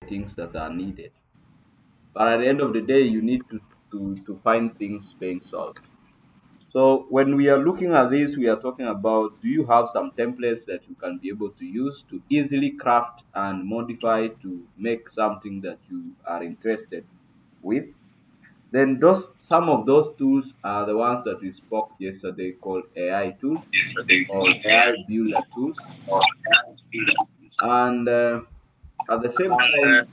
things that are needed. But at the end of the day, you need to find things being solved. So when we are looking at this, we are talking about, do you have some templates that you can be able to use to easily craft and modify to make something that you are interested with? Then those some of those tools are the ones that we spoke yesterday called AI tools or AI builder tools. And at the same time,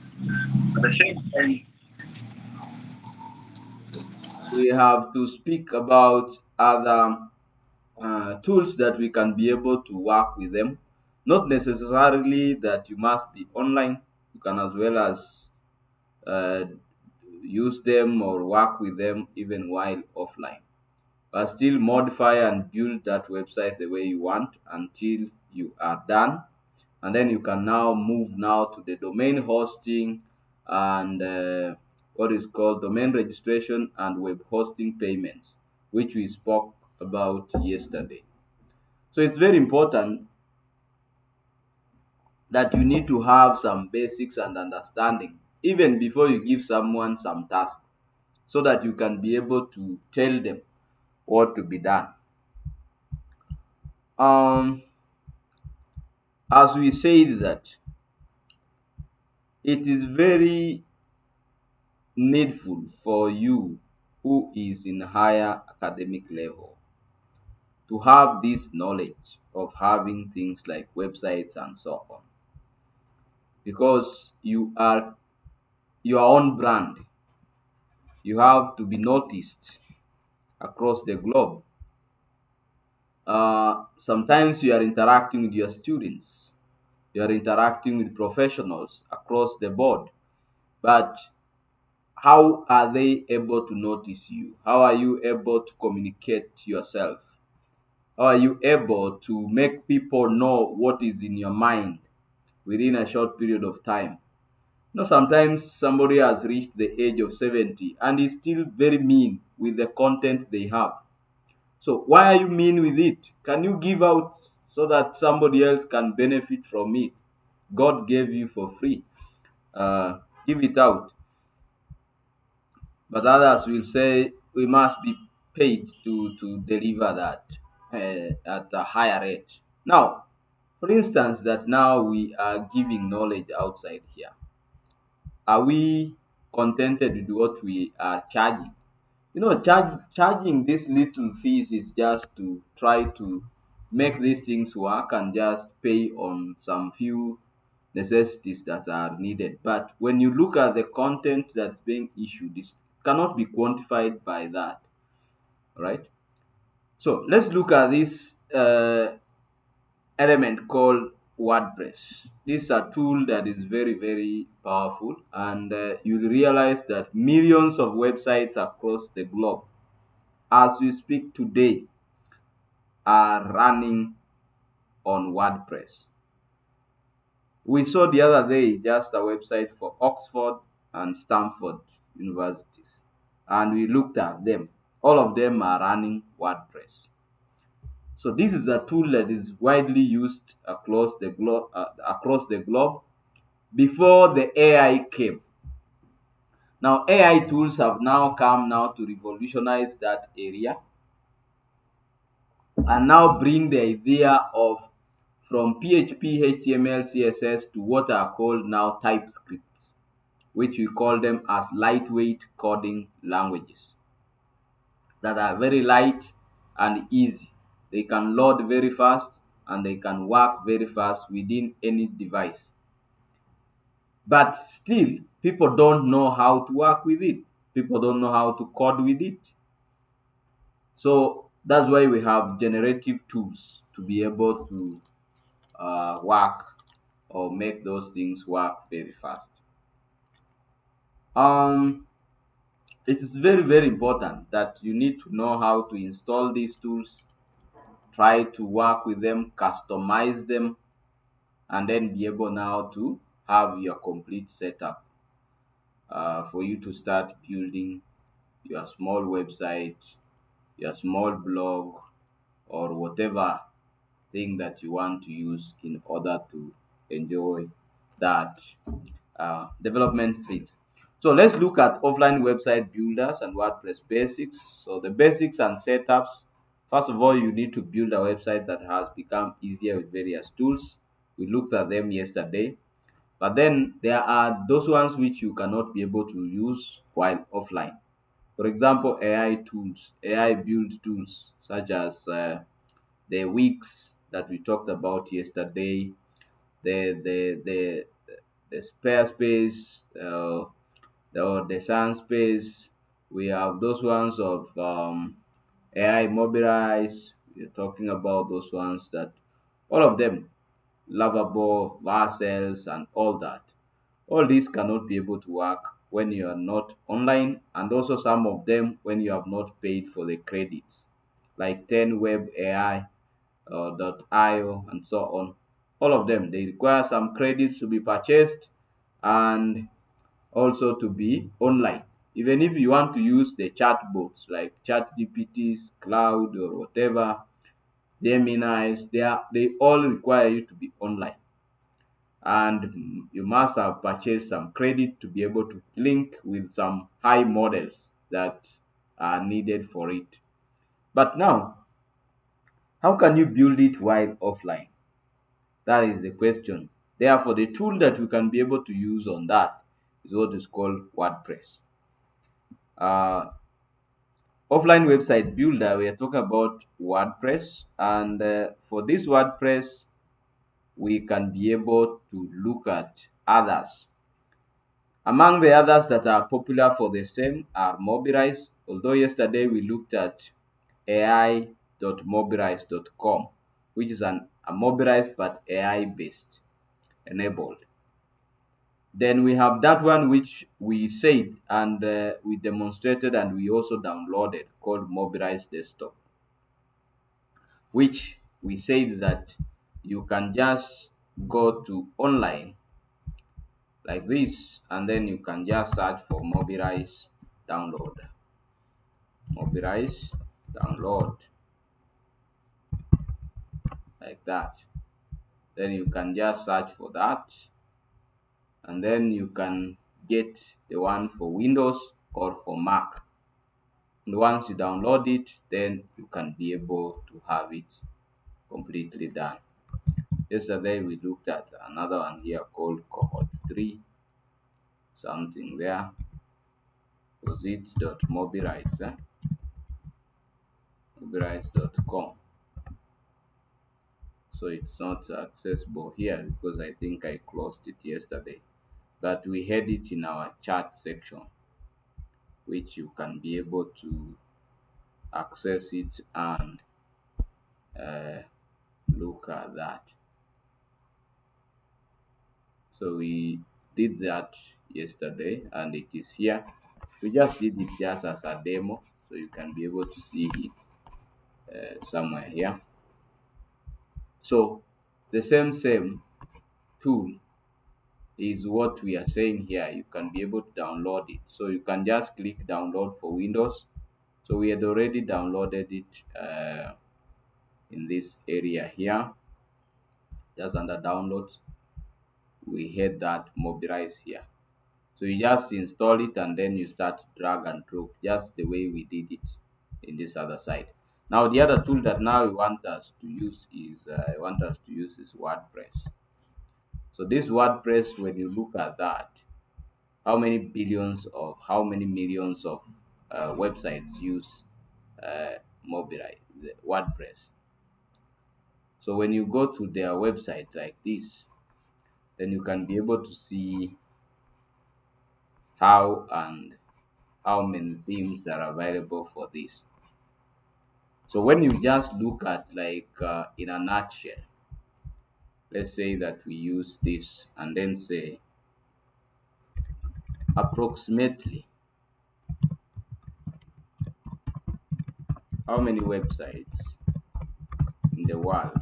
we have to speak about other tools that we can be able to work with them. Not necessarily that you must be online. You can as well as uh, use them or work with them even while offline, but still modify and build that website the way you want until you are done. And then you can now move now to the domain hosting and what is called domain registration and web hosting payments, which we spoke about yesterday. So it's very important that you need to have some basics and understanding even before you give someone some task, so that you can be able to tell them what to be done. um as we said that it is very needful for you who is in higher academic level to have this knowledge of having things like websites and so on, because you are your own brand. You have to be noticed across the globe. Sometimes you are interacting with your students, you are interacting with professionals across the board, but how are they able to notice you? How are you able to communicate yourself? How are you able to make people know what is in your mind within a short period of time? Sometimes somebody has reached the age of 70 and is still very mean with the content they have. So why are you mean with it? Can you give out so that somebody else can benefit from it? God gave you for free. Give it out. But others will say we must be paid to deliver that at a higher rate. Now, for instance, that now we are giving knowledge outside here. Are we contented with what we are charging? Charging these little fees is just to try to make these things work and just pay on some few necessities that are needed. But when you look at the content that's being issued, this cannot be quantified by that, right? So let's look at this element called WordPress. This is a tool that is very, very powerful, and you'll realize that millions of websites across the globe, as we speak today, are running on WordPress. We saw the other day just a website for Oxford and Stanford universities, and we looked at them. All of them are running WordPress. So this is a tool that is widely used across the globe before the AI came. Now AI tools have now come now to revolutionize that area and now bring the idea of from PHP, HTML, CSS to what are called now TypeScripts, which we call them as lightweight coding languages that are very light and easy. They can load very fast and they can work very fast within any device. But still, people don't know how to work with it. People don't know how to code with it. So that's why we have generative tools to be able to work or make those things work very fast. Um, it is very, very important that you need to know how to install these tools, try to work with them, customize them, and then be able now to have your complete setup for you to start building your small website, your small blog, or whatever thing that you want to use in order to enjoy that development field. So let's look at offline website builders and WordPress basics. So the basics and setups. First of all, you need to build a website that has become easier with various tools. We looked at them yesterday. But then there are those ones which you cannot be able to use while offline. For example, AI tools, AI build tools such as the Wix that we talked about yesterday, the the spare space, the sun space. We have those ones of AI mobilize. We're talking about those ones that all of them lovable parcels and all that. All these cannot be able to work when you are not online, and also some of them when you have not paid for the credits, like 10 Web AI .io and so on. All of them they require some credits to be purchased and also to be online. Even if you want to use the chatbots like Chat GPTs, Cloud, or whatever, Gemini's, they all require you to be online, and you must have purchased some credit to be able to link with some high models that are needed for it. But now, how can you build it while offline? That is the question. Therefore, the tool that you can be able to use on that is what is called WordPress. Uh, Offline website builder, we are talking about WordPress, and for this WordPress, we can be able to look at others. Among the others that are popular for the same are Mobilize, although yesterday we looked at ai.mobilize.com, which is a Mobilize but AI based enabled. Then we have that one which we said and we demonstrated and we also downloaded called Mobilize Desktop, which we said that you can just go to online like this and then you can just search for Mobilize download. Mobilize download like that. Then you can just search for that and then you can get the one for Windows or for Mac. And once you download it, then you can be able to have it completely done. Yesterday we looked at another one here called cohort 3, something there. Was it .mobilize, mobilize.com. So it's not accessible here because I think I closed it yesterday. But we had it in our chat section, which you can be able to access it and uh, look at that. So we did that yesterday and it is here. We just did it just as a demo, so you can be able to see it somewhere here. So the same tool is what we are saying here. You can be able to download it. So you can just click download for Windows. So we had already downloaded it in this area here, just under downloads. We had that mobilize here. So you just install it and then you start drag and drop, just the way we did it in this other side. Now the other tool that now we want us to use is WordPress. So this WordPress, when you look at that, how many millions of websites use Mobilize, the WordPress. So when you go to their website like this, then you can be able to see how and how many themes are available for this. So when you just look at like in a nutshell, let's say that we use this and then say approximately how many websites in the world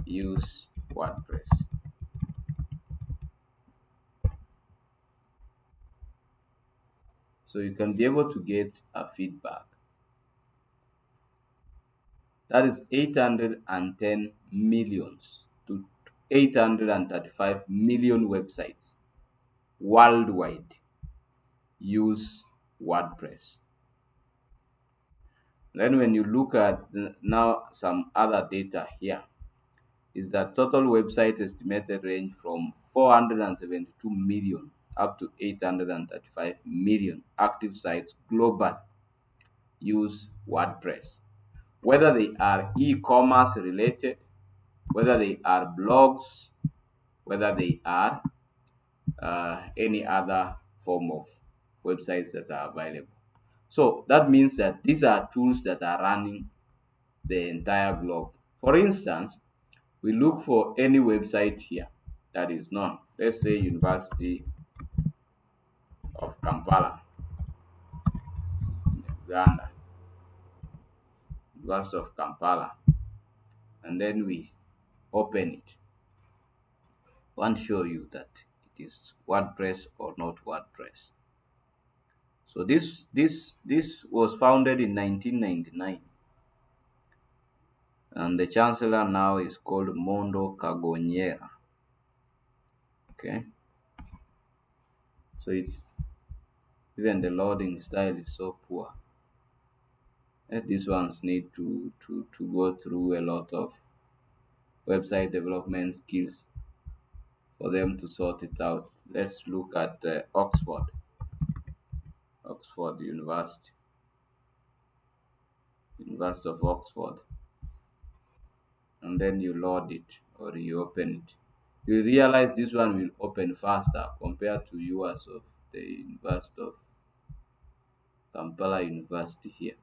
use WordPress. So you can be able to get a feedback. That is 810 millions to 835 million websites worldwide use WordPress. Then when you look at now some other data here, is that total website estimated range from 472 million up to 835 million active sites global use WordPress. Whether they are e-commerce related, whether they are blogs, whether they are any other form of websites that are available. So that means that these are tools that are running the entire globe. For instance, we look for any website here that is known. Let's say University of Kampala, Uganda, University of Kampala, and then we open it. I want to show you that it is WordPress or not WordPress. So this was founded in 1999, and the chancellor now is called Mondo Kagonyera. Okay, so it's even the loading style is so poor. These ones need to go through a lot of website development skills for them to sort it out. Let's look at Oxford University, University of Oxford, and then you load it or you open it. You realize this one will open faster compared to yours of the University of Kampala University here.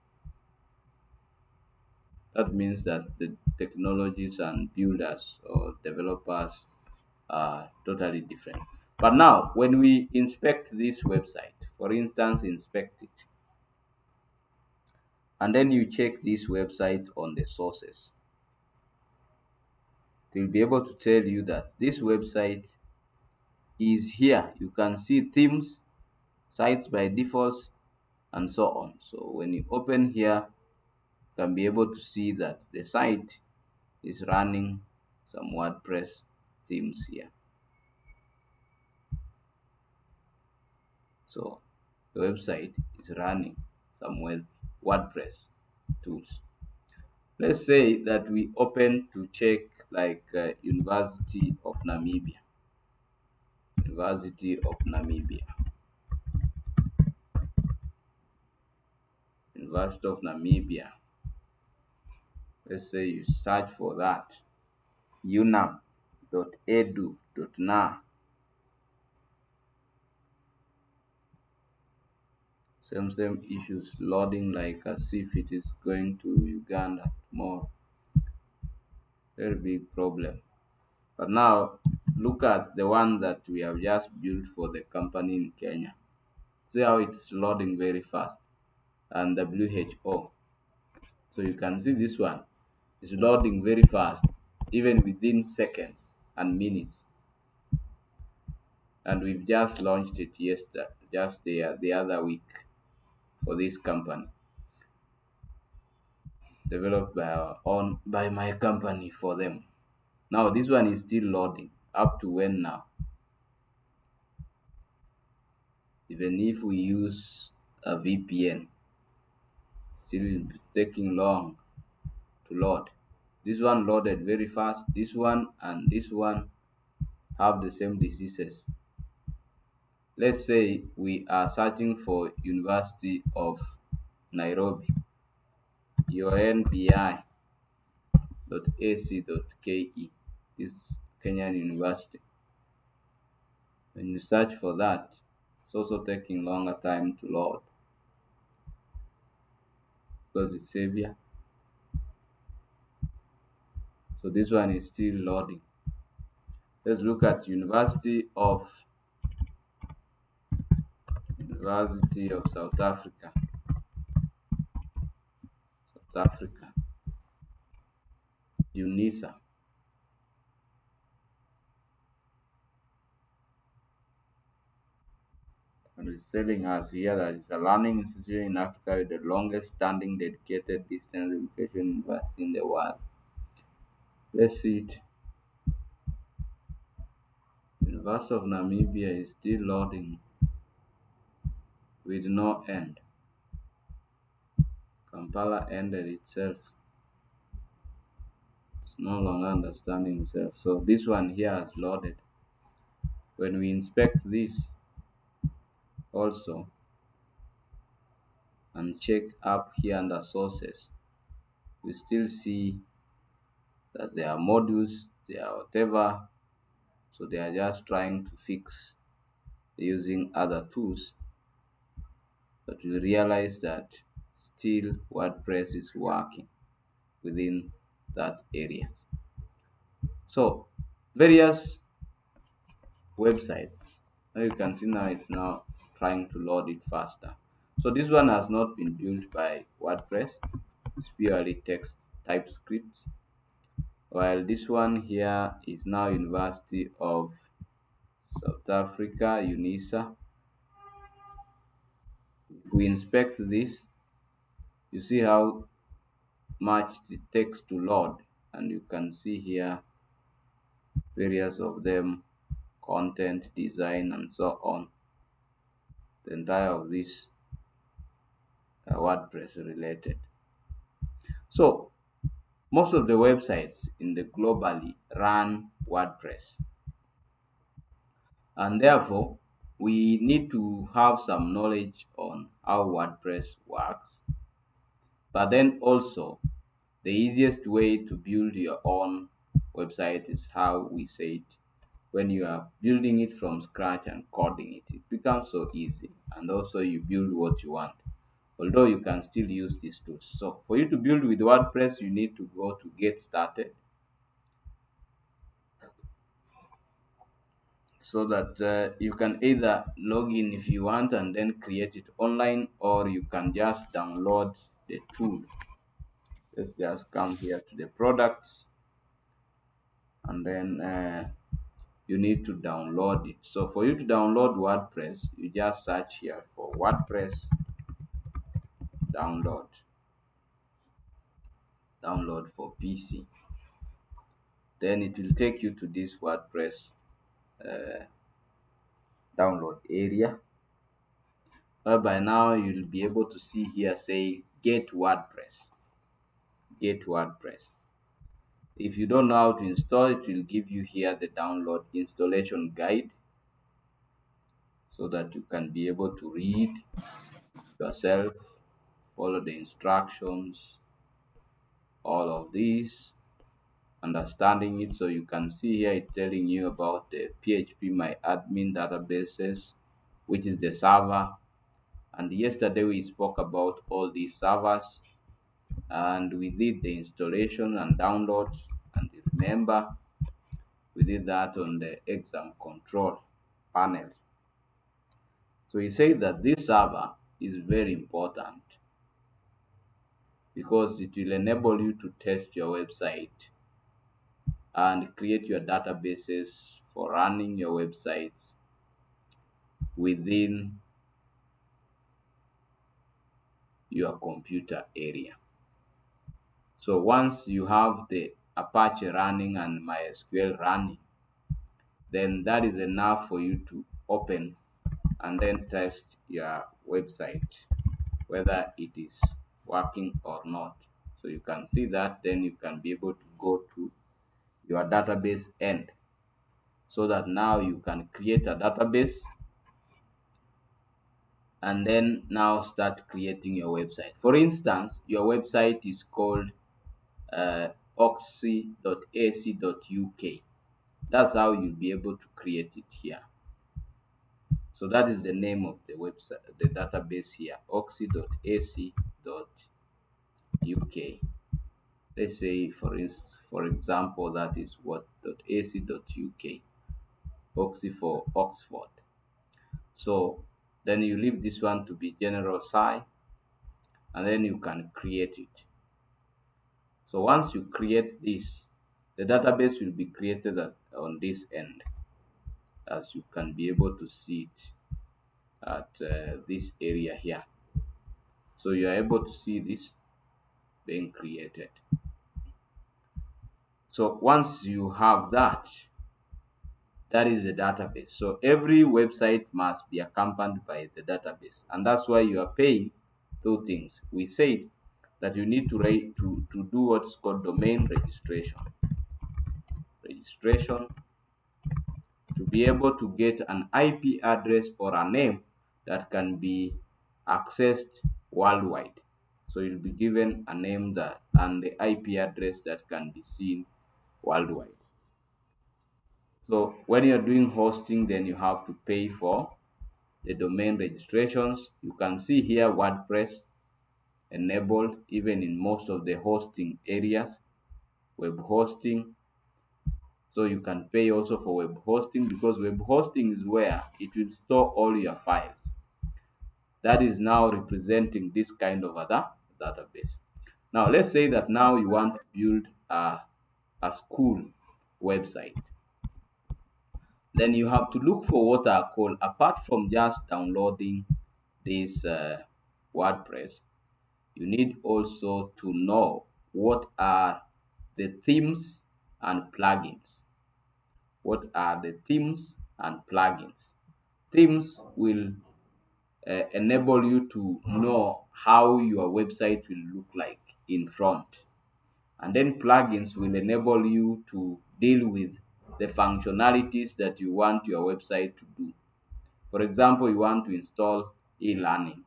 That means that the technologies and builders or developers are totally different. But now, when we inspect this website, for instance, inspect it, and then you check this website on the sources, it will be able to tell you that this website is here. You can see themes, sites by defaults, and so on. So when you open here, you can be able to see that the site is running some WordPress themes here. So the website is running some WordPress tools. Let's say that we open to check like University of Namibia. University of Namibia. University of Namibia. Let's say you search for that. unam.edu.na. Same issues loading like as if it is going to Uganda tomorrow. Very big problem. But now look at the one that we have just built for the company in Kenya. See how it's loading very fast, and WHO. So you can see this one is loading very fast, even within seconds and minutes. And we've just launched it yesterday, just the other week for this company, developed by by my company for them. Now this one is still loading. Up to when now? Even if we use a VPN, still will be taking long to load. This one loaded very fast. This one and this one have the same diseases. Let's say we are searching for University of Nairobi, unbi.ac.ke, this Kenyan university. When you search for that, it's also taking longer time to load because it's heavier. So this one is still loading. Let's look at University of South Africa. South Africa. UNISA. And it's telling us here that it's a learning institution in Africa with the longest standing dedicated distance education university in the world. Let's see it. University of Namibia is still loading with no end. Kampala ended itself. It's no longer understanding itself. So this one here has loaded. When we inspect this also and check up here under sources, we still see that there are modules, there are whatever. So they are just trying to fix using other tools, but we realize that still WordPress is working within that area. So various websites. Now you can see now it's now trying to load it faster. So this one has not been built by WordPress. It's purely text TypeScript. While this one here is now University of South Africa, UNISA. If we inspect this, you see how much it takes to load, and you can see here various of them, content, design, and so on. The entire of this WordPress related. So most of the websites in the globally run WordPress, and therefore we need to have some knowledge on how WordPress works. But then also the easiest way to build your own website is how we say it. When you are building it from scratch and coding it, it becomes so easy, and also you build what you want. Although you can still use these tools. So for you to build with WordPress, you need to go to get started, so that you can either log in if you want and then create it online, or you can just download the tool. Let's just come here to the products, and then you need to download it. So for you to download WordPress, you just search here for WordPress download, download for PC. Then it will take you to this WordPress download area, whereby now you'll be able to see here say get WordPress. Get WordPress. If you don't know how to install it, will give you here the download installation guide, so that you can be able to read yourself, follow the instructions, all of these, understanding it. So you can see here it telling you about the PHP my admin databases, which is the server. And yesterday we spoke about all these servers, and we did the installation and downloads. And remember, we did that on the exam control panel. So he said that this server is very important because it will enable you to test your website and create your databases for running your websites within your computer area. So once you have the Apache running and MySQL running, then that is enough for you to open and then test your website whether it is working or not. So you can see that, then you can be able to go to your database end, so that now you can create a database and then now start creating your website. For instance, your website is called oxy.ac.uk. That's how you'll be able to create it here. So that is the name of the website, the database here, oxy.ac.uk. Let's say for example, that is what .ac.uk, oxy for Oxford. So then you leave this one to be general sci, and then you can create it. So once you create this, the database will be created on this end, as you can be able to see it at this area here. So you are able to see this being created. So once you have that, That is the database. So every website must be accompanied by the database, and that's why you are paying two things. We said that you need to do what's called domain registration to be able to get an IP address or a name that can be accessed worldwide. So you'll be given a name that and the IP address that can be seen worldwide. So when you're doing hosting, then you have to pay for the domain registrations. You can see here WordPress enabled even in most of the hosting areas, web hosting. So you can pay also for web hosting because web hosting is where it will store all your files. That is now representing this kind of other database. Now let's say that now you want to build a school website. Then you have to look for what are called, apart from just downloading this WordPress, you need also to know what are the themes and plugins. What are the themes and plugins? Themes will enable you to know how your website will look like in front. And then plugins will enable you to deal with the functionalities that you want your website to do. For example, you want to install e-learning,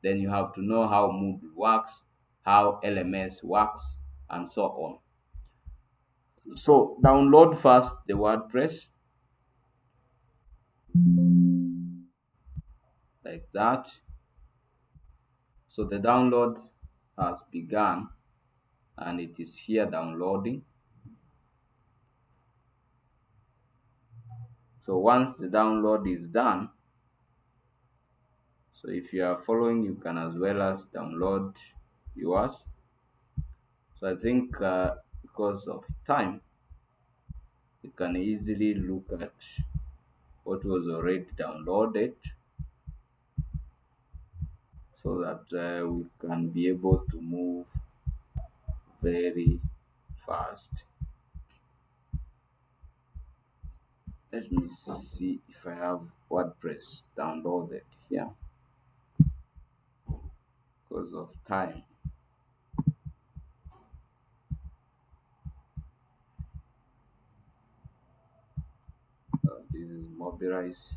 then you have to know how Moodle works, how LMS works, and so on. So download first the WordPress like that. So the download has begun and it is here downloading. So once the download is done, so if you are following, you can as well as download yours. So I think because of time, you can easily look at what was already downloaded so that we can be able to move very fast. Let me see if I have WordPress downloaded here because of time. This is mobilize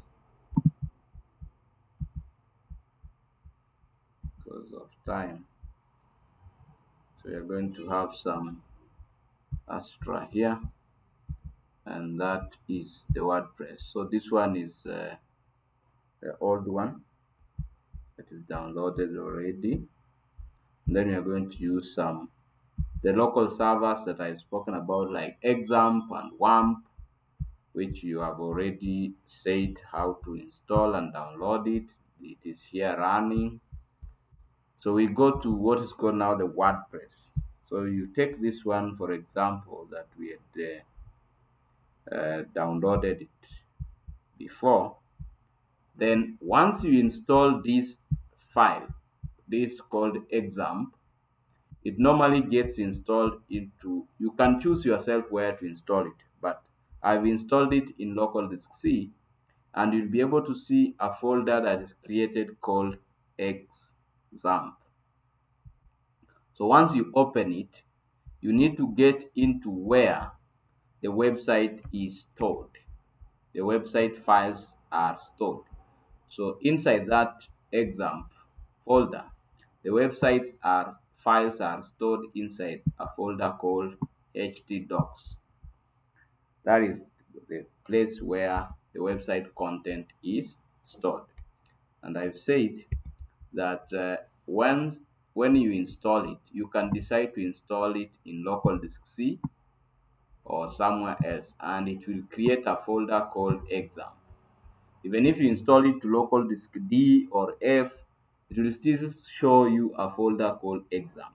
because of time. So we are going to have some extra here, and that is the WordPress. So this one is the old one that is downloaded already. And then we are going to use some the local servers that I've spoken about, like Examp and WAMP, which you have already said how to install and download it. It is here running. So we go to what is called now the WordPress. So you take this one, for example, that we had downloaded it before. Then once you install this file, this called Examp, it normally gets installed into, you can choose yourself where to install it, but I've installed it in local disk C, and you'll be able to see a folder that is created called Examp. So once you open it, you need to get into where the website is stored. The website files are stored. So inside that Examp folder, the websites are files are stored inside a folder called htdocs. That is the place where the website content is stored. And I've said that when you install it, you can decide to install it in local disk C or somewhere else, and it will create a folder called Examp. Even if you install it to local disk D or F, it will still show you a folder called Examp.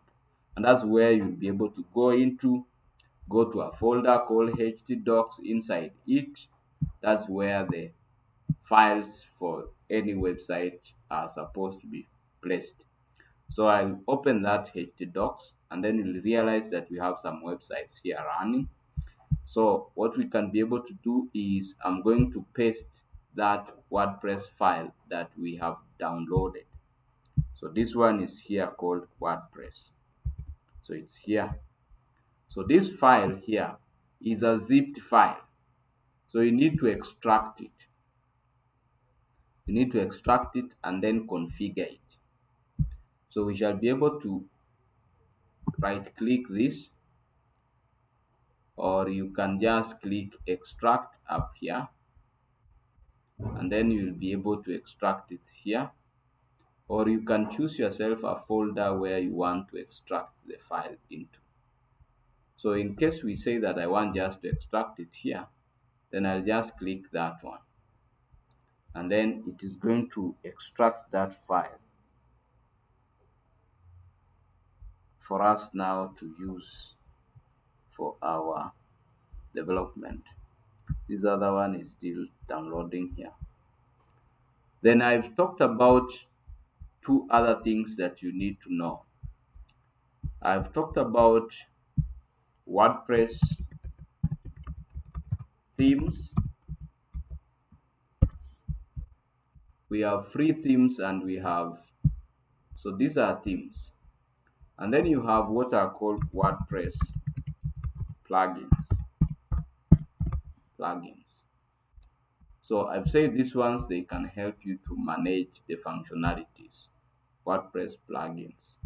And that's where you'll be able to go to a folder called htdocs. Inside it, that's where the files for any website are supposed to be placed. So I'll open that htdocs, and then you'll realize that we have some websites here running. So what we can be able to do is I'm going to paste that WordPress file that we have downloaded. So this one is here called WordPress. So it's here. So this file here is a zipped file. So you need to extract it. You need to extract it and then configure it. So we shall be able to right click this, or you can just click extract up here, and then you'll be able to extract it here. Or you can choose yourself a folder where you want to extract the file into. So in case we say that I want just to extract it here, then I'll just click that one, and then it is going to extract that file for us now to use for our development. This other one is still downloading here. Then I've talked about two other things that you need to know. I've talked about WordPress themes. We have free themes and we have, so these are themes. And then you have what are called WordPress plugins. Plugins. So I've said these ones, they can help you to manage the functionalities. WordPress plugins.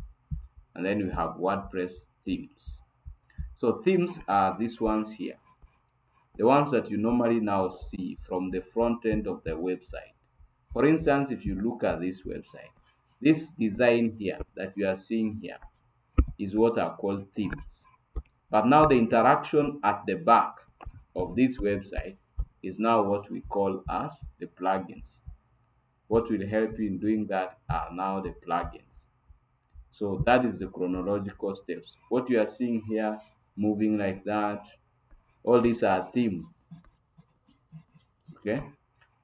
And then you have WordPress themes. So themes are these ones here, the ones that you normally now see from the front end of the website. For instance, if you look at this website, this design here that you are seeing here is what are called themes. But now the interaction at the back of this website is now what we call as the plugins. What will help you in doing that are now the plugins. So that is the chronological steps. What you are seeing here, moving like that, all these are themes. Okay.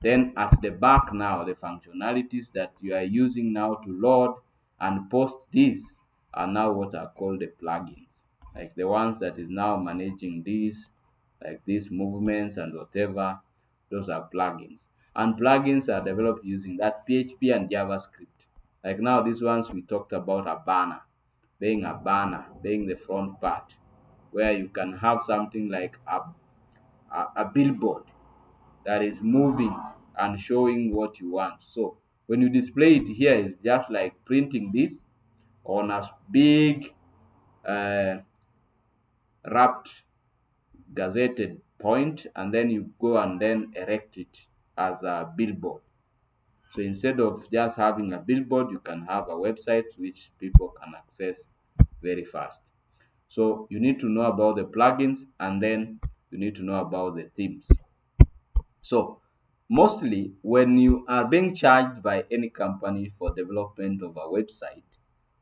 Then at the back now, the functionalities that you are using now to load and post this are now what are called the plugins. Like the ones that is now managing these, like these movements and whatever, those are plugins. And plugins are developed using that PHP and JavaScript. Like now, these ones we talked about a banner, laying the front part, where you can have something like a billboard that is moving and showing what you want. So when you display it here, it's just like printing this on a big uh, wrapped gazetted point, and then you go and then erect it as a billboard. So instead of just having a billboard, you can have a website which people can access very fast. So you need to know about the plugins, and then you need to know about the themes. So mostly when you are being charged by any company for development of a website,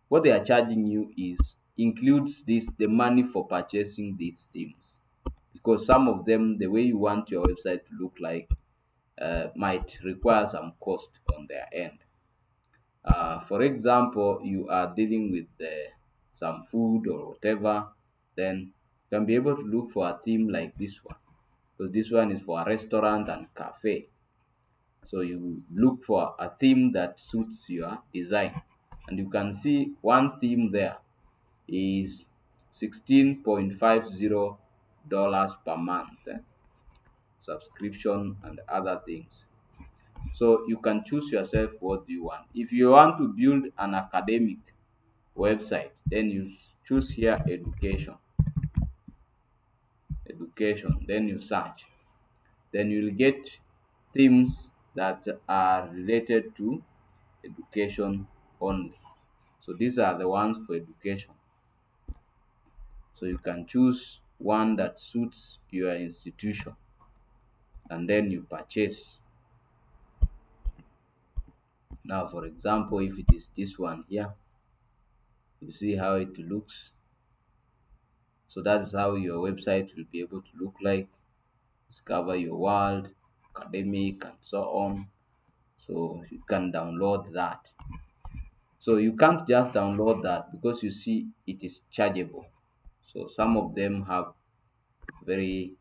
what they are charging you is includes this the money for purchasing these themes, because some of them, the way you want your website to look like, might require some cost on their end. For example, you are dealing with some food or whatever, then you can be able to look for a theme like this one, because this one is for a restaurant and cafe. So you look for a theme that suits your design, and you can see one theme there is $16.50 per month, subscription and other things. So you can choose yourself what you want. If you want to build an academic website, then you choose here education, then you search, then you'll get themes that are related to education only. So these are the ones for education. So you can choose one that suits your institution, and then you purchase. Now, for example, if it is this one here, you see how it looks. So that is how your website will be able to look like. Discover your world, academic, and so on. So you can download that. So you can't just download that, because you see it is chargeable. So some of them have very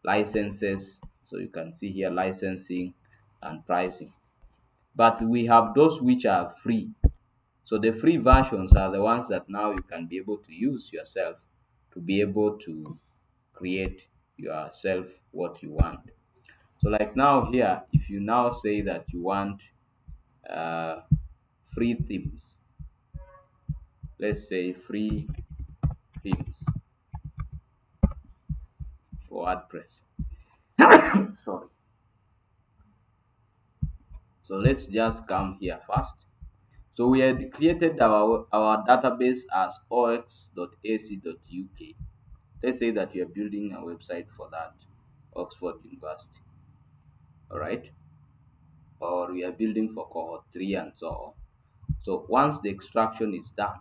licenses. So you can see here licensing and pricing. But we have those which are free. So the free versions are the ones that now you can be able to use yourself to be able to create yourself what you want. So like now here, if you now say that you want uh, free themes, let's say free themes for WordPress. Sorry. So let's just come here first. So we had created our database as ox.ac.uk. Let's say that you're building a website for that, Oxford University, all right? Or we are building for cohort 3 and so on. So once the extraction is done,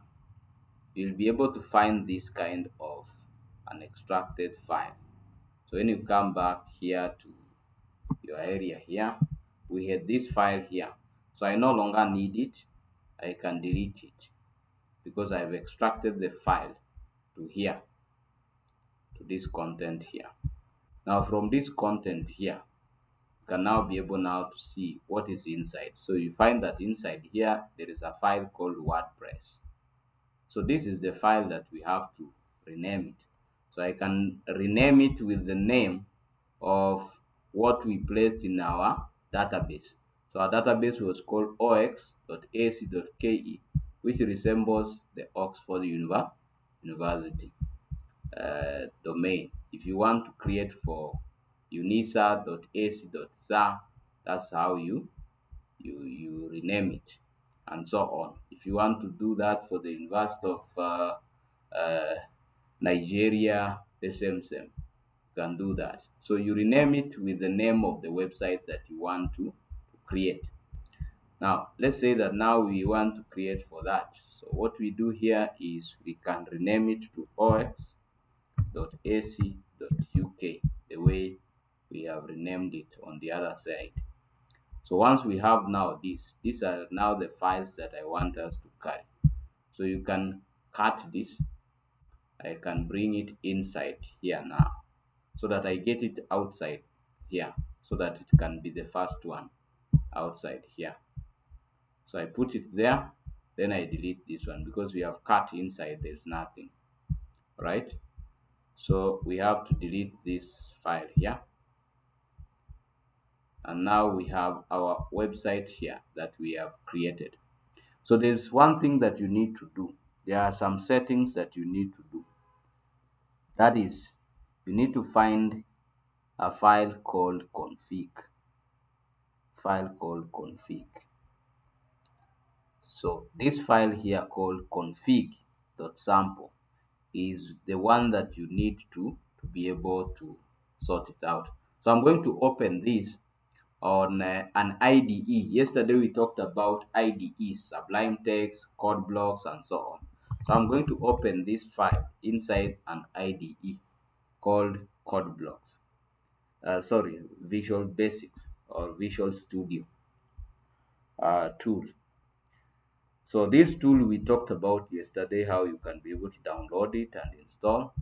you'll be able to find this kind of an extracted file. So when you come back here to your area here, we had this file here. So I no longer need it. I can delete it because I've extracted the file to here, to this content here. Now from this content here, you can now be able now to see what is inside. So you find that inside here, there is a file called WordPress. So this is the file that we have to rename it. So I can rename it with the name of what we placed in our database. So our database was called ox.ac.ke, which resembles the Oxford University domain. If you want to create for unisa.ac.za, that's how you rename it, and so on. If you want to do that for the University of uh, Nigeria, the same. You can do that. So you rename it with the name of the website that you want to create. Now, let's say that now we want to create for that. So what we do here is we can rename it to ox.ac.uk, the way we have renamed it on the other side. So once we have now this, these are now the files that I want us to carry. So you can cut this. I can bring it inside here now so that I get it outside here so that it can be the first one outside here. So I put it there, then I delete this one because we have cut inside, there's nothing, right? So we have to delete this file here. And now we have our website here that we have created. So there's one thing that you need to do. There are some settings that you need to do. That is, you need to find a file called config. So this file here called config.sample is the one that you need to be able to sort it out. So I'm going to open this on an IDE. Yesterday we talked about IDEs, Sublime Text, Code Blocks, and so on. So I'm going to open this file inside an IDE called Code Blocks. Sorry, Visual Basics or Visual Studio tool. So this tool we talked about yesterday, how you can be able to download it and install.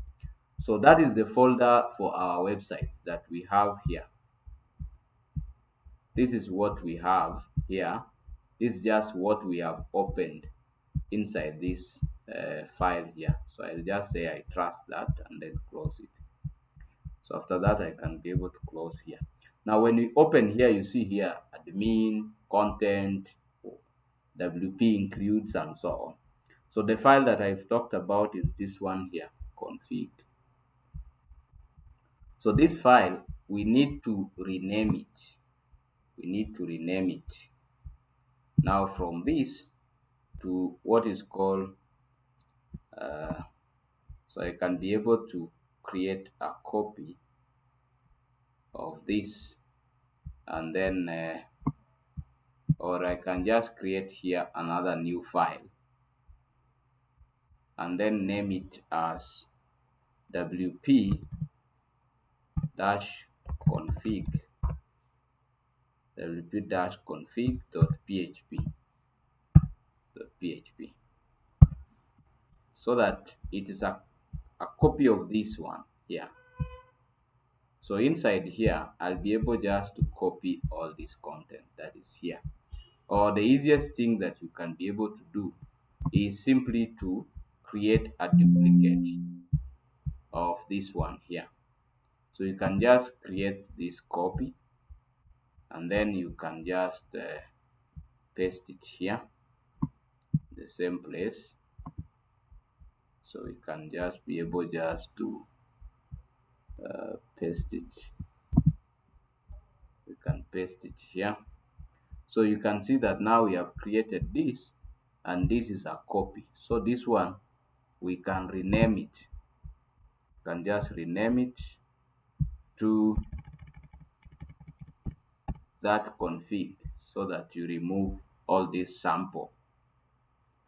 So that is the folder for our website that we have here. This is what we have here. This is just what we have opened inside this file here. So I'll just say I trust that and then close it. So after that I can be able to close here. Now when we open here, you see here admin, content, WP includes, and so on. So the file that I've talked about is this one here, config. So this file, we need to rename it. Now from this to what is called, so I can be able to create a copy of this, and then or I can just create here another new file and then name it as wp dash config wp-config.php so that it is a copy of this one here. So inside here, I'll be able just to copy all this content that is here. Or the easiest thing that you can be able to do is simply to create a duplicate of this one here. So you can just create this copy, and then you can just paste it here, the same place. So you can just be able just to paste it. We can paste it here. So you can see that now we have created this, and this is a copy. So this one we can rename it. You can just rename it to that config, so that you remove all this sample,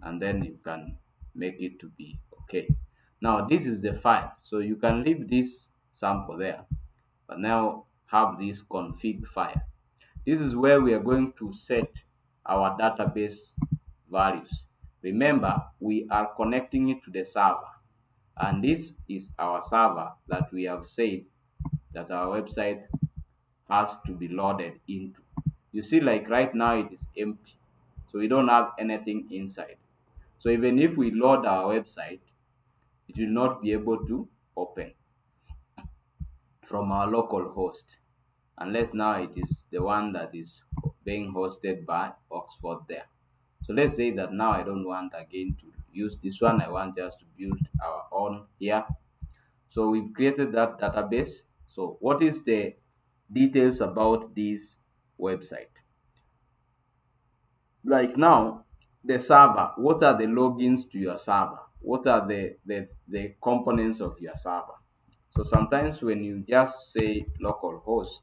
and then you can make it to be okay. Now this is the file, so you can leave this sample there, but now have this config file. This is where we are going to set our database values. Remember, we are connecting it to the server, and this is our server that we have said that our website has to be loaded into. You see, like right now it is empty, so we don't have anything inside. So even if we load our website, it will not be able to open from our local host, unless now it is the one that is being hosted by Oxford there. So let's say that now I don't want again to use this one, I want just to build our own here. So we've created that database. So what is the details about this website? Like now, the server, what are the logins to your server? What are the components of your server? So sometimes when you just say localhost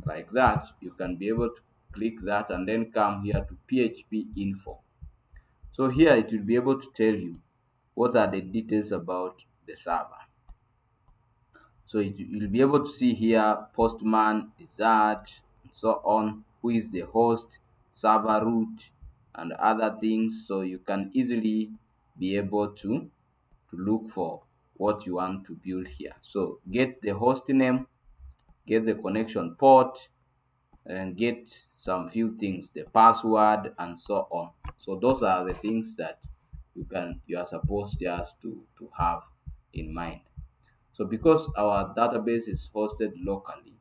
like that, you can be able to click that and then come here to PHP info. So here it will be able to tell you what are the details about the server. So you'll be able to see here postman is that, and so on, who is the host, server root, and other things. So you can easily be able to look for what you want to build here. So get the host name, get the connection port, and get some few things, the password, and so on. So those are the things that you are supposed just to have in mind. So because our database is hosted locally,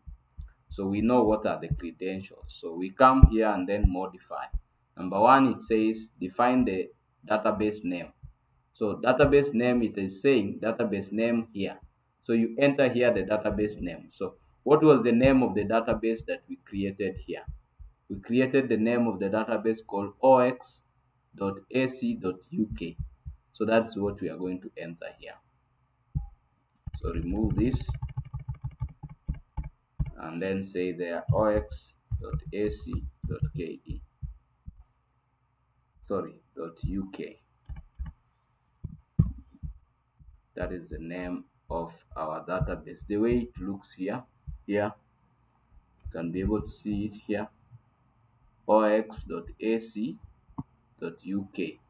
so we know what are the credentials. So we come here and then modify. Number one, it says define the database name. So database name, it is saying database name here. So you enter here the database name. So what was the name of the database that we created here? We created the name of the database called ox.ac.uk. So that's what we are going to enter here. So remove this and then say there ox.ac.ke, sorry, .uk. That is the name of our database. The way it looks here, you can be able to see it here, ox.ac.uk.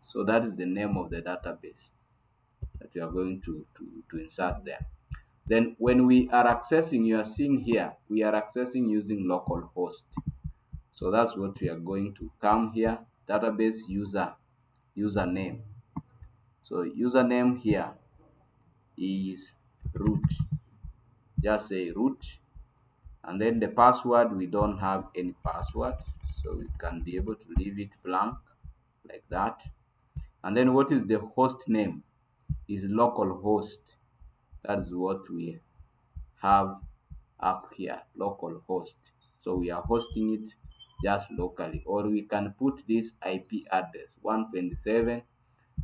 So that is the name of the database that you are going to insert there. Then when we are accessing, you are seeing here, we are accessing using localhost. So that's what we are going to come here, database username. So username here is root. Just say root. And then the password, we don't have any password, so we can be able to leave it blank like that. And then what is the host name? Is localhost. That's what we have up here, localhost. So we are hosting it just locally, or we can put this IP address 127,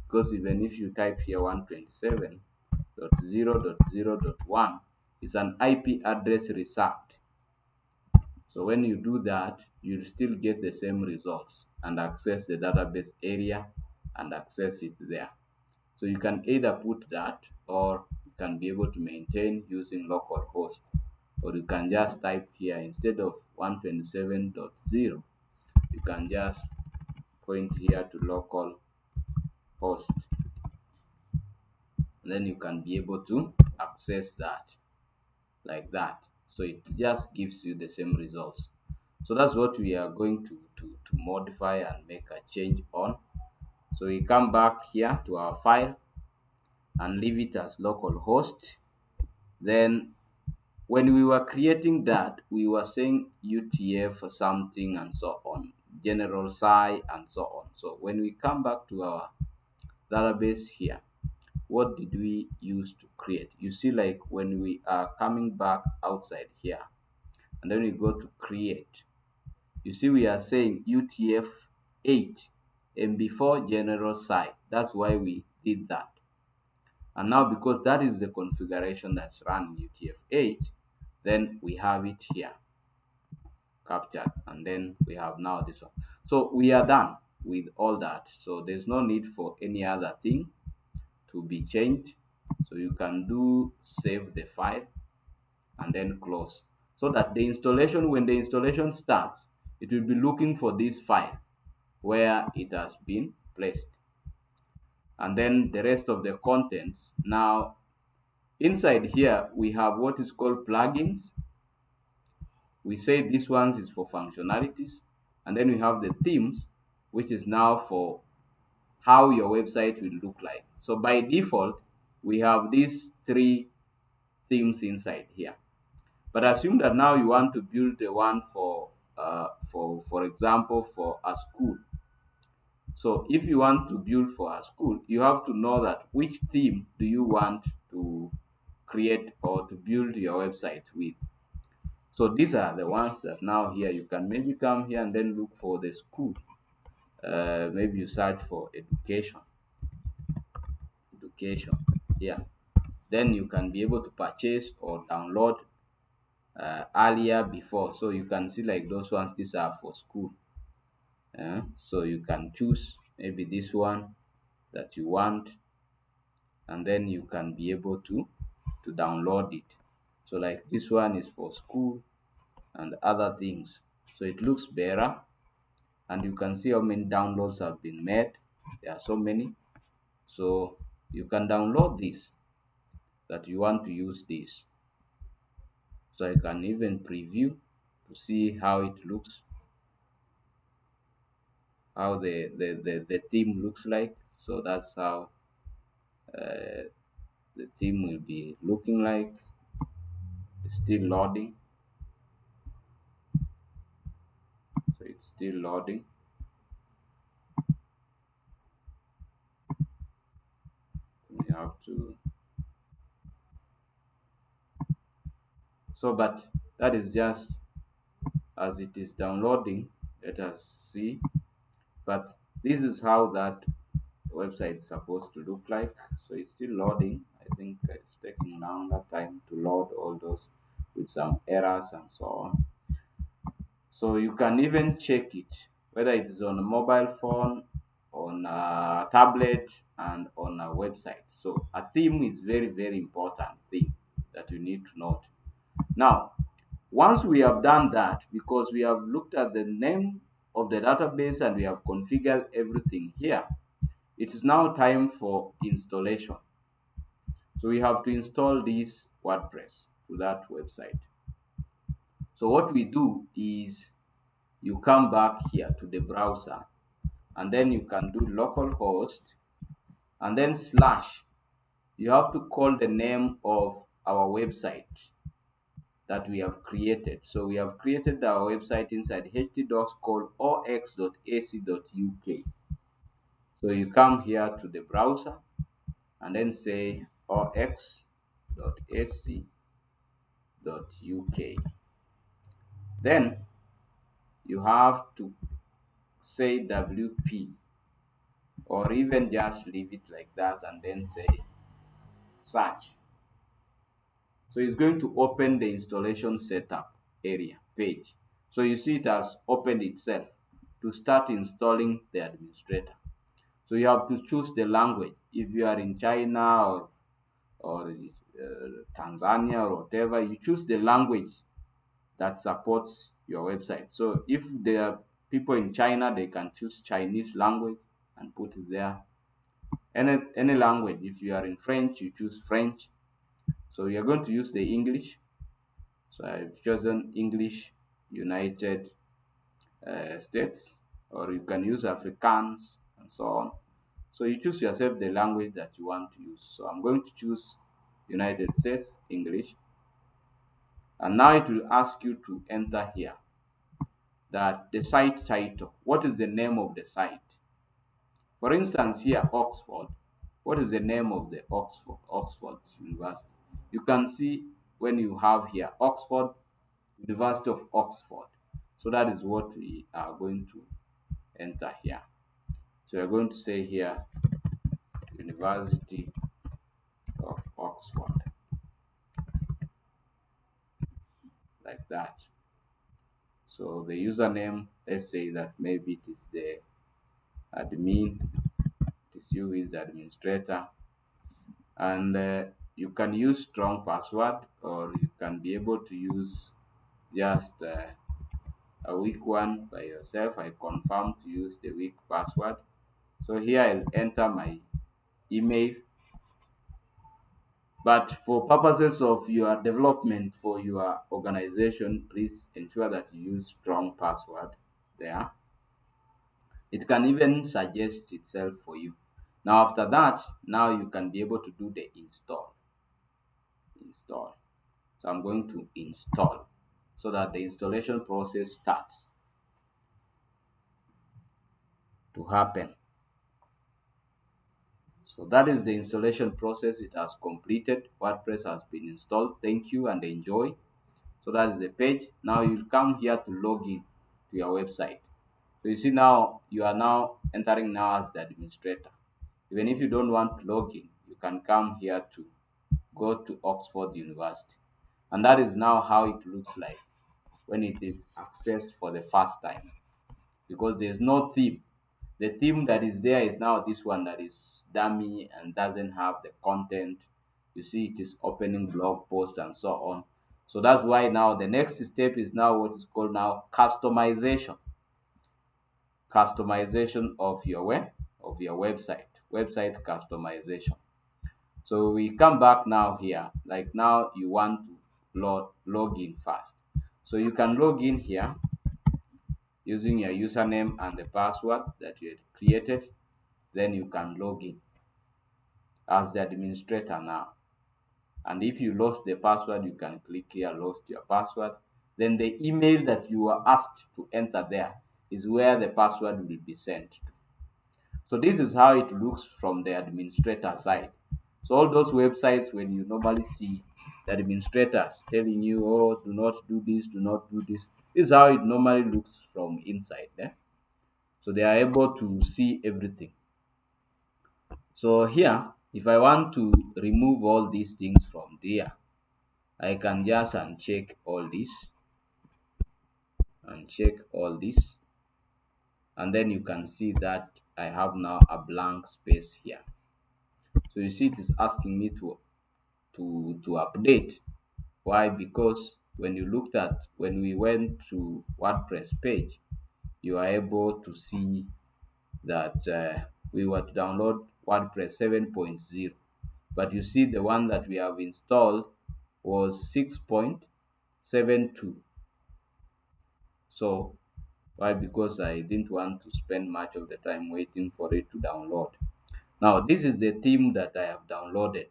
because even if you type here 127.0.0.1, it's an IP address reserved. So when you do that, you'll still get the same results and access the database area and access it there. So you can either put that, or you can be able to maintain using localhost, or you can just type here instead of 127.0, you can just point here to localhost, and then you can be able to access that. like that. So it just gives you the same results. So that's what we are going to modify and make a change on. So we come back here to our file and leave it as localhost. Then when we were creating that, we were saying UTF for something and so on, general SI and so on. So when we come back to our database here, what did we use to create? You see, like when we are coming back outside here and then we go to create, you see we are saying UTF-8 and before general SI. That's why we did that. And now because that is the configuration that's running UTF-8, then we have it here captured, and then we have now this one. So we are done with all that. So there's no need for any other thing to be changed. So you can do save the file and then close, so that the installation, when the installation starts, it will be looking for this file where it has been placed, and then the rest of the contents. Now inside here we have what is called plugins. We say this ones is for functionalities, and then we have the themes, which is now for how your website will look like. So by default we have these three themes inside here, but assume that now you want to build the one for example for a school. So if you want to build for a school, you have to know that which theme do you want to create or to build your website with. So these are the ones that now here you can maybe come here and then look for the school. Maybe you search for education. Yeah. Then you can be able to purchase or download earlier before. So you can see like those ones, these are for school. So you can choose maybe this one that you want, and then you can be able to download it. So like this one is for school and other things. So it looks better, and you can see how many downloads have been made. There are so many. So you can download this that you want to use this. So I can even preview to see how it looks, how the theme looks like. So that's how the theme will be looking like. It's still loading. So it's still loading. We have to, so but that is just as it is downloading. Let us see. But this is how that website is supposed to look like. So it's still loading. I think it's taking longer time to load all those with some errors and so on. So you can even check it whether it is on a mobile phone, on a tablet, and on a website. So a theme is very important thing that you need to note. Now, once we have done that, because we have looked at the name of the database and we have configured everything here, it is now time for installation. So we have to install this WordPress to that website. So what we do is you come back here to the browser, and then you can do localhost and then slash. You have to call the name of our website that we have created. So we have created our website inside htdocs called ox.ac.uk. So you come here to the browser and then say ox.ac.uk. Then you have to say WP, or even just leave it like that and then say search. So it's going to open the installation setup area page. So you see it has opened itself to start installing the administrator. So you have to choose the language. If you are in China or Tanzania or whatever, you choose the language that supports your website. So if there are people in China, they can choose Chinese language and put it there. Any language. If you are in French, you choose French. So we are going to use the English. So I've chosen English United States, or you can use Afrikaans and so on. So you choose yourself the language that you want to use. So I'm going to choose United States English, and now it will ask you to enter here that the site title. What is the name of the site? For instance, here Oxford. What is the name of the Oxford University? You can see when you have here Oxford University of Oxford. So that is what we are going to enter here. So we're going to say here University of Oxford, like that. So the username, let's say that maybe it is the admin, it is you who is the administrator, and you can use strong password, or you can be able to use just a weak one by yourself. I confirm to use the weak password. So here I'll enter my email. But for purposes of your development for your organization, please ensure that you use strong password there. It can even suggest itself for you. Now after that, now you can be able to do the install. So I'm going to install so that the installation process starts to happen. So that is the installation process. It has completed. WordPress has been installed. Thank you and enjoy. So that is the page. Now you'll come here to log in to your website. So you see now you are now entering now as the administrator. Even if you don't want to log in, you can come here to go to Oxford University. And that is now how it looks like when it is accessed for the first time, because there's no theme. The theme that is there is now this one that is dummy and doesn't have the content. You see, it is opening blog post and so on. So that's why now the next step is now what is called now customization of your website customization. So we come back now here, like now you want to log in first. So you can log in here using your username and the password that you had created. Then you can log in as the administrator now. And if you lost the password, you can click here lost your password. Then the email that you were asked to enter there is where the password will be sent to. So this is how it looks from the administrator side. So all those websites when you normally see the administrators telling you, oh, do not do this, do not do this is how it normally looks from inside there. So they are able to see everything. So here, if I want to remove all these things from there, I can just uncheck all this, and then you can see that I have now a blank space here. So you see it is asking me to update. Why? Because when we went to WordPress page, you are able to see that we were to download WordPress 7.0, but you see the one that we have installed was 6.72. So why? Because I didn't want to spend much of the time waiting for it to download. Now this is the theme that I have downloaded.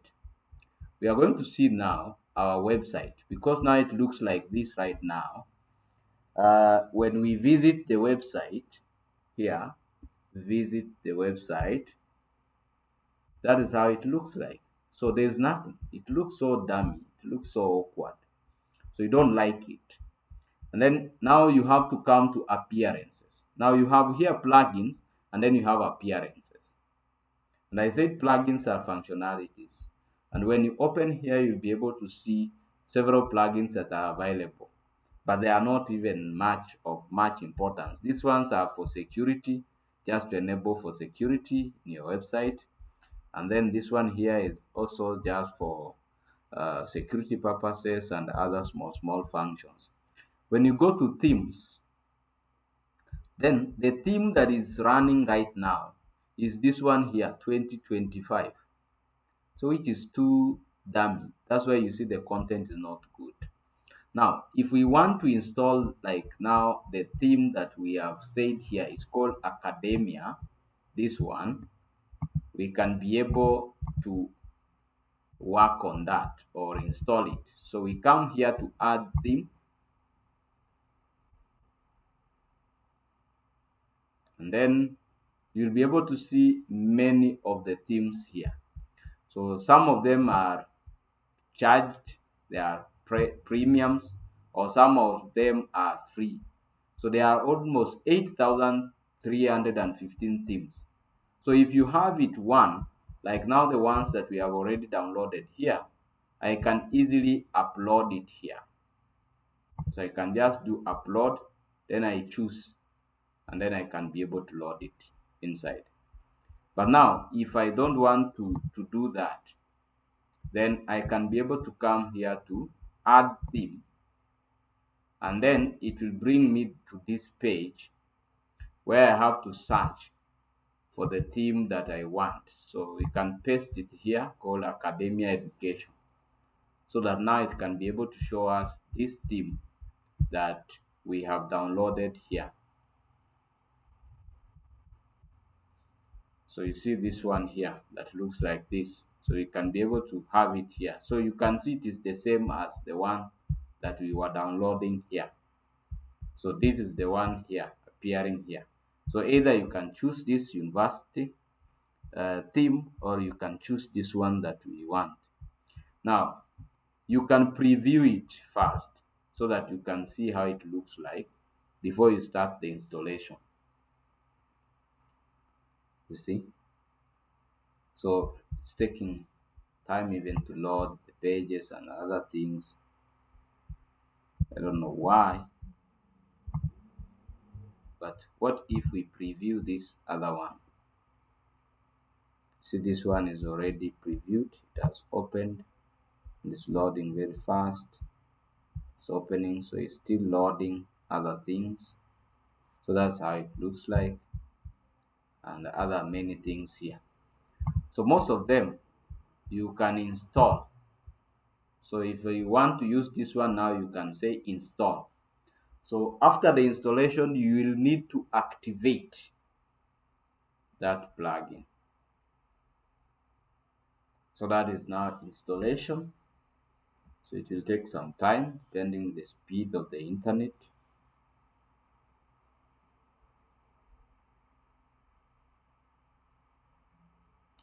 We are going to see now our website, because now it looks like this right now. When we visit the website here, visit the website, that is how it looks like. So there's nothing. It looks so dummy. It looks so awkward. So you don't like it. And then now you have to come to appearances. Now you have here plugins, and then you have appearances. And I said plugins are functionalities. And when you open here, you'll be able to see several plugins that are available, but they are not even much importance. These ones are for security, just to enable for security in your website. And then this one here is also just for security purposes and other small functions. When you go to themes, then the theme that is running right now is this one here, 2025. So which is too dummy. That's why you see the content is not good. Now, if we want to install, like now, the theme that we have said here is called Academia, this one, we can be able to work on that or install it. So we come here to add theme, and then you'll be able to see many of the themes here. So some of them are charged, they are premiums, or some of them are free. So there are almost 8,315 themes. So if you have it one, like now the ones that we have already downloaded here, I can easily upload it here. So I can just do upload, then I choose, and then I can be able to load it inside. But now, if I don't want to do that, then I can be able to come here to add theme, and then it will bring me to this page where I have to search for the theme that I want. So we can paste it here called Academia Education, so that now it can be able to show us this theme that we have downloaded here. So you see this one here that looks like this. So you can be able to have it here. So you can see it is the same as the one that we were downloading here. So this is the one here appearing here. So either you can choose this university theme, or you can choose this one that we want. Now you can preview it first so that you can see how it looks like before you start the installation. You see, so it's taking time even to load the pages and other things. I don't know why, but what if we preview this other one? See, this one is already previewed, it has opened, and it's loading very fast. It's opening, so it's still loading other things. So that's how it looks like, and other many things here. So most of them you can install. So if you want to use this one now, you can say install. So after the installation, you will need to activate that plugin. So that is now installation. So it will take some time depending the speed of the internet.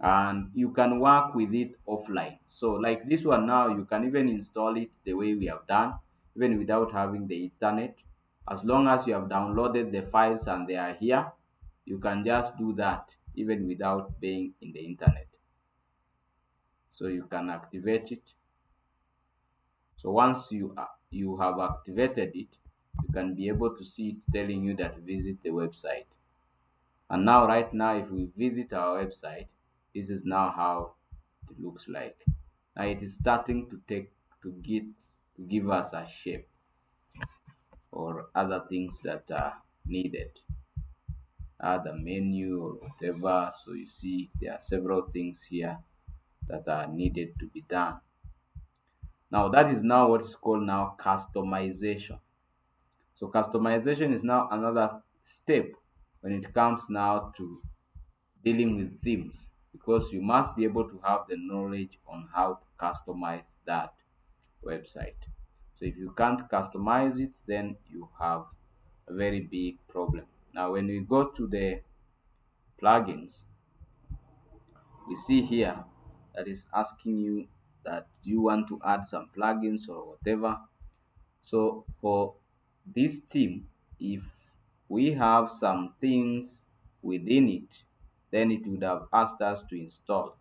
And you can work with it offline. So like this one now, you can even install it the way we have done, even without having the internet. As long as you have downloaded the files and they are here, you can just do that even without being in the internet. So you can activate it. So once you have activated it, you can be able to see it telling you that visit the website. And now, right now, if we visit our website, this is now how it looks like. Now it is starting to give us a shape or other things that are needed, the menu or whatever. So you see there are several things here that are needed to be done. Now that is now what is called now customization. So customization is now another step when it comes now to dealing with themes, because you must be able to have the knowledge on how to customize that website. So if you can't customize it, then you have a very big problem. Now when we go to the plugins, you see here that is asking you that you want to add some plugins or whatever. So for this theme, if we have some things within it, then it would have asked us to install.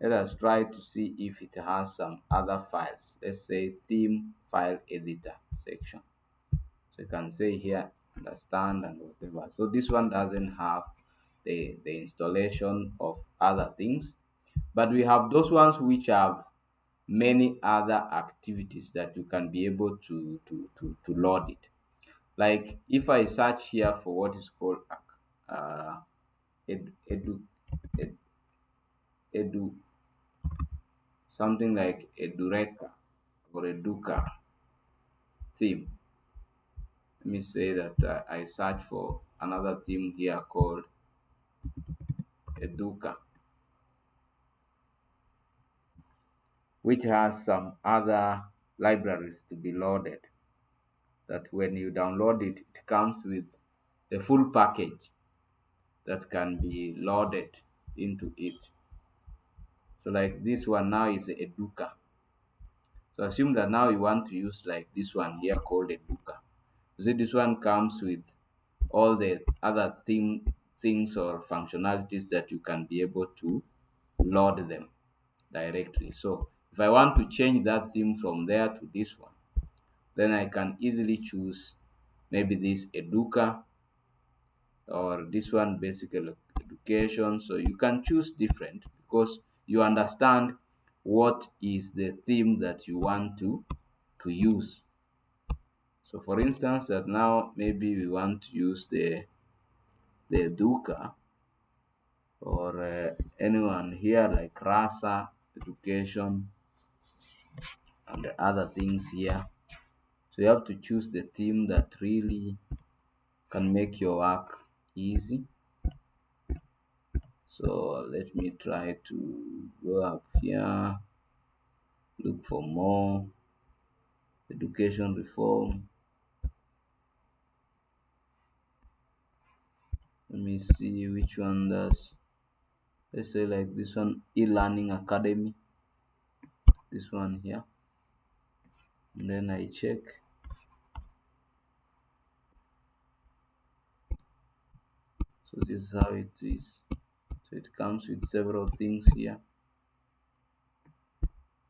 Let us try to see if it has some other files. Let's say theme file editor section. So you can say here understand and whatever. So this one doesn't have the installation of other things, but we have those ones which have many other activities that you can be able to load it. Like if I search here for what is called uh, edu, ed, edu something like Edureka or Educa. theme. Let me say that I search for another theme here called Educa, which has some other libraries to be loaded. That when you download it, it comes with a full package that can be loaded into it. So like this one now is Educa. So assume that now you want to use like this one here called Educa. You see this one comes with all the other things or functionalities that you can be able to load them directly. So if I want to change that theme from there to this one, then I can easily choose maybe this Educa or this one basic education. So you can choose different because you understand what is the theme that you want to use. So for instance, that now maybe we want to use the Educa or anyone here like Rasa education and the other things here. So you have to choose the theme that really can make your work easy. So let me try to go up here, look for more education reform. Let me see which one does. Let's say like this one, e-learning academy. This one here, and then I check. So this is how it is. So it comes with several things here,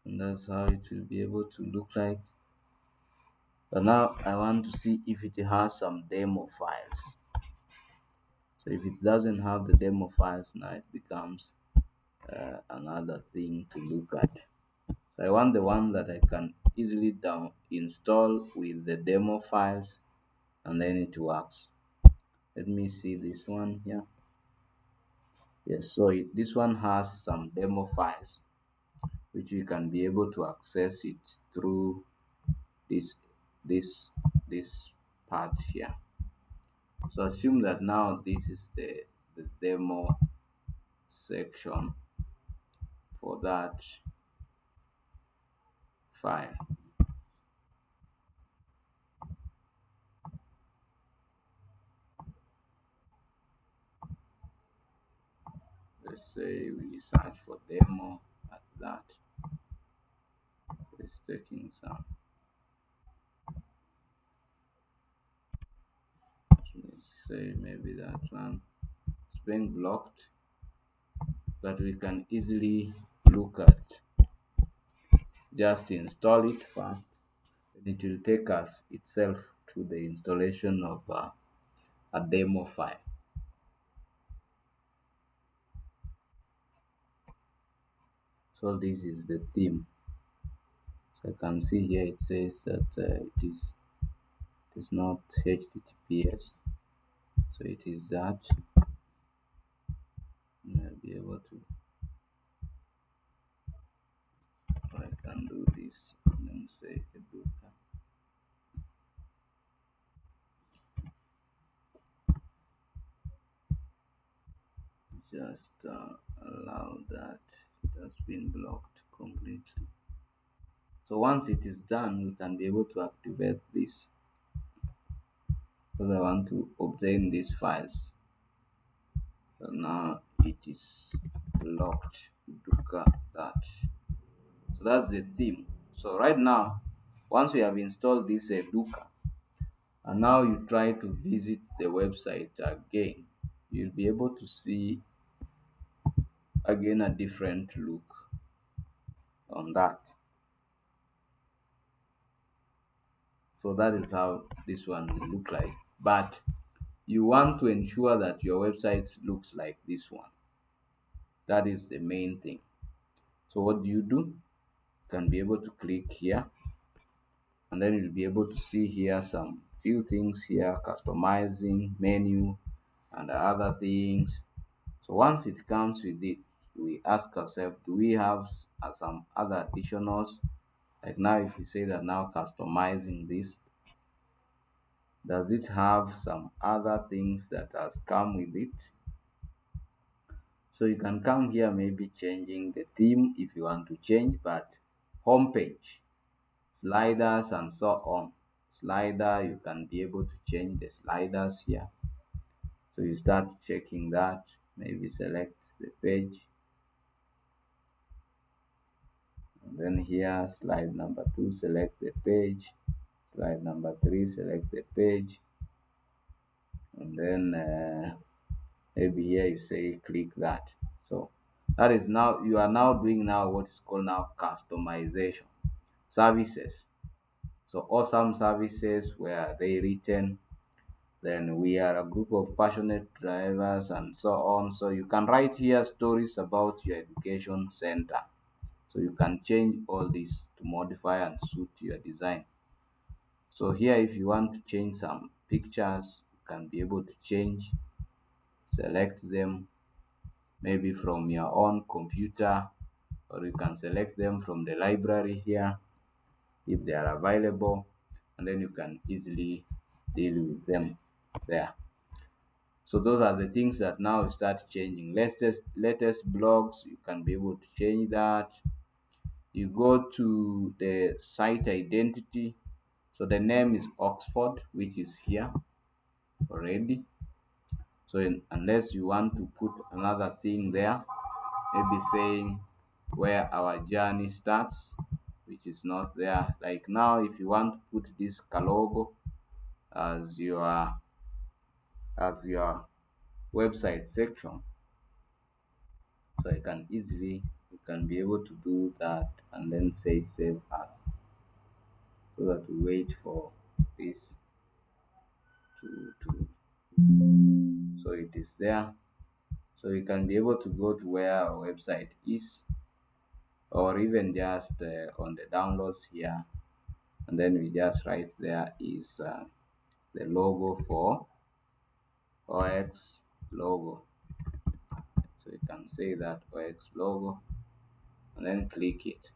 and that's how it will be able to look like. But now I want to see if it has some demo files. So if it doesn't have the demo files, now it becomes another thing to look at. So I want the one that I can easily down install with the demo files, and then it works. Let me see this one here. Yes, so this one has some demo files which you can be able to access it through this this this part here. So assume that now this is the demo section for that file. Let's say we search for demo at that. So it's taking some. Let's say maybe that one. It's being blocked, but we can easily look at. Just install it first. It will take us itself to the installation of a demo file. So this is the theme. So I can see here it says that it is not HTTPS. So it is that. And I'll be able to. I can do this and then say Educa. Just allow that. It has been blocked completely. So once it is done, we can be able to activate this because I want to obtain these files. So now it is locked. Look at that. So that's the theme. So right now, once we have installed this Educa, and now you try to visit the website again, you'll be able to see again a different look on that. So that is how this one will look like. But you want to ensure that your website looks like this one. That is the main thing. So what do? You can be able to click here, and then you'll be able to see here some few things here, customizing menu and other things. So once it comes with it, we ask ourselves, do we have some other additionals? Like now if we say that now customizing this, Does it have some other things that has come with it? So you can come here, maybe changing the theme if you want to change, but homepage, sliders and so on. Slider, you can be able to change the sliders here. So you start checking that, maybe select the page, and then here slide number 2, select the page, slide number 3, select the page, and then maybe here you say click that. So that is now, you are now doing now what is called now customization services. So awesome services where they written, then we are a group of passionate drivers and so on. So you can write here stories about your education center. So you can change all this to modify and suit your design. So here if you want to change some pictures, you can be able to change, select them maybe from your own computer, or you can select them from the library here if they are available, and then you can easily deal with them there. So those are the things that now start changing. Latest blogs, you can be able to change that. You go to the site identity. So the name is Oxford, which is here already. So unless you want to put another thing there, maybe saying where our journey starts, which is not there. Like now, if you want to put this logo as your website section, so you can be able to do that and then say save as, so that we wait for this to so it is there. So you can be able to go to where our website is, or even just on the downloads here, and then we just write there is the logo for OX logo. So you can say that OX logo and then click it.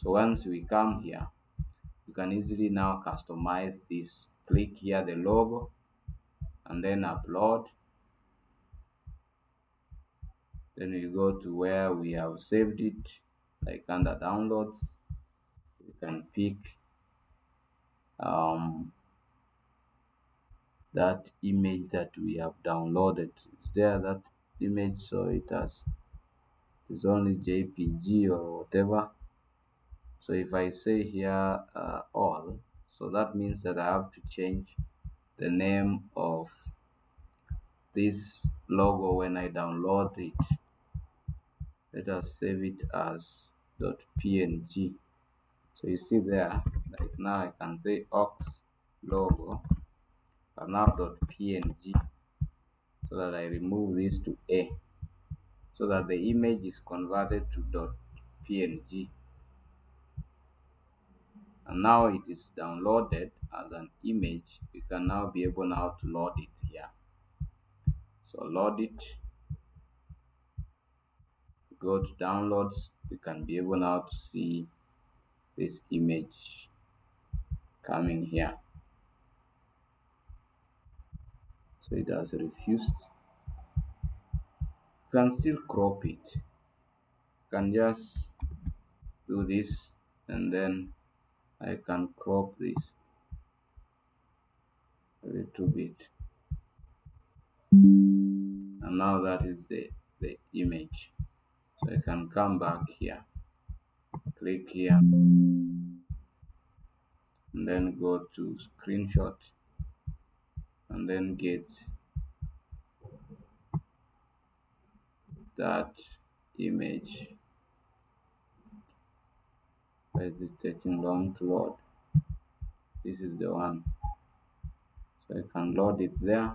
So once we come here, you can easily now customize this. Click here the logo and then upload. Then you go to where we have saved it, like under downloads. You can pick um, that image that we have downloaded. It's there, that image, so it's only JPG or whatever. So if I say here all, so that means that I have to change the name of this logo when I download it. Let us save it as .png. So you see there, like now I can say ox logo, but now .png, so that I remove this to a, so that the image is converted to .png, and now it is downloaded as an image. We can now be able now to load it here. So load it, go to downloads. We can be able now to see this image coming here. So it has refused. You can still crop it. You can just do this, and then I can crop this a little bit, and now that is the image. So I can come back here, click here, and then go to screenshot, and then get that image. Why is it taking long to load? This is the one. So I can load it there,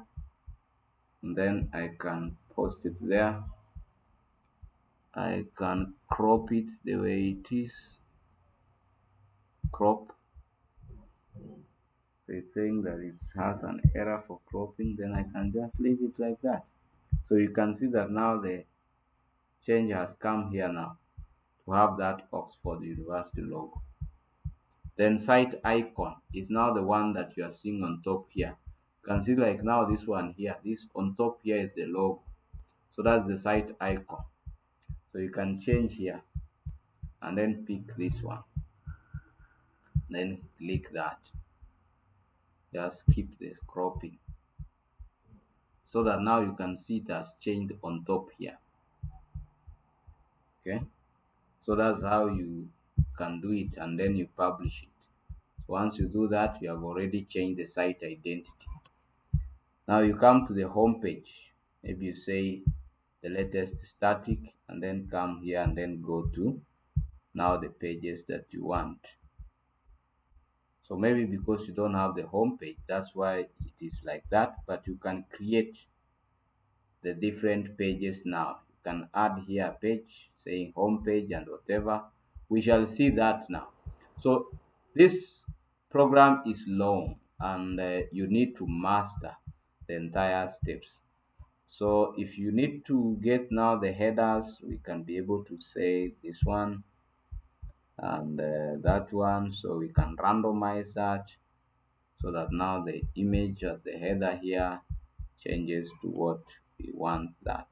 and then I can post it there. I can crop it the way it is. Crop. So it's saying that it has an error for cropping, then I can just leave it like that. So you can see that now the change has come here now to have that Oxford University logo. Then site icon is now the one that you are seeing on top here. You can see like now this one here, this on top here is the logo. So that's the site icon. So you can change here and then pick this one, then click that. Just keep this cropping so that now you can see it has changed on top here. Okay, so that's how you can do it, and then you publish it. Once you do that, you have already changed the site identity. Now you come to the home page. Maybe you say the latest static, and then come here and then go to now the pages that you want. So maybe because you don't have the home page, that's why it is like that. But you can create the different pages now. You can add here a page saying home page and whatever. We shall see that now. So this program is long, and you need to master the entire steps. So if you need to get now the headers, we can be able to say this one and that one. So we can randomize that so that now the image of the header here changes to what we want that.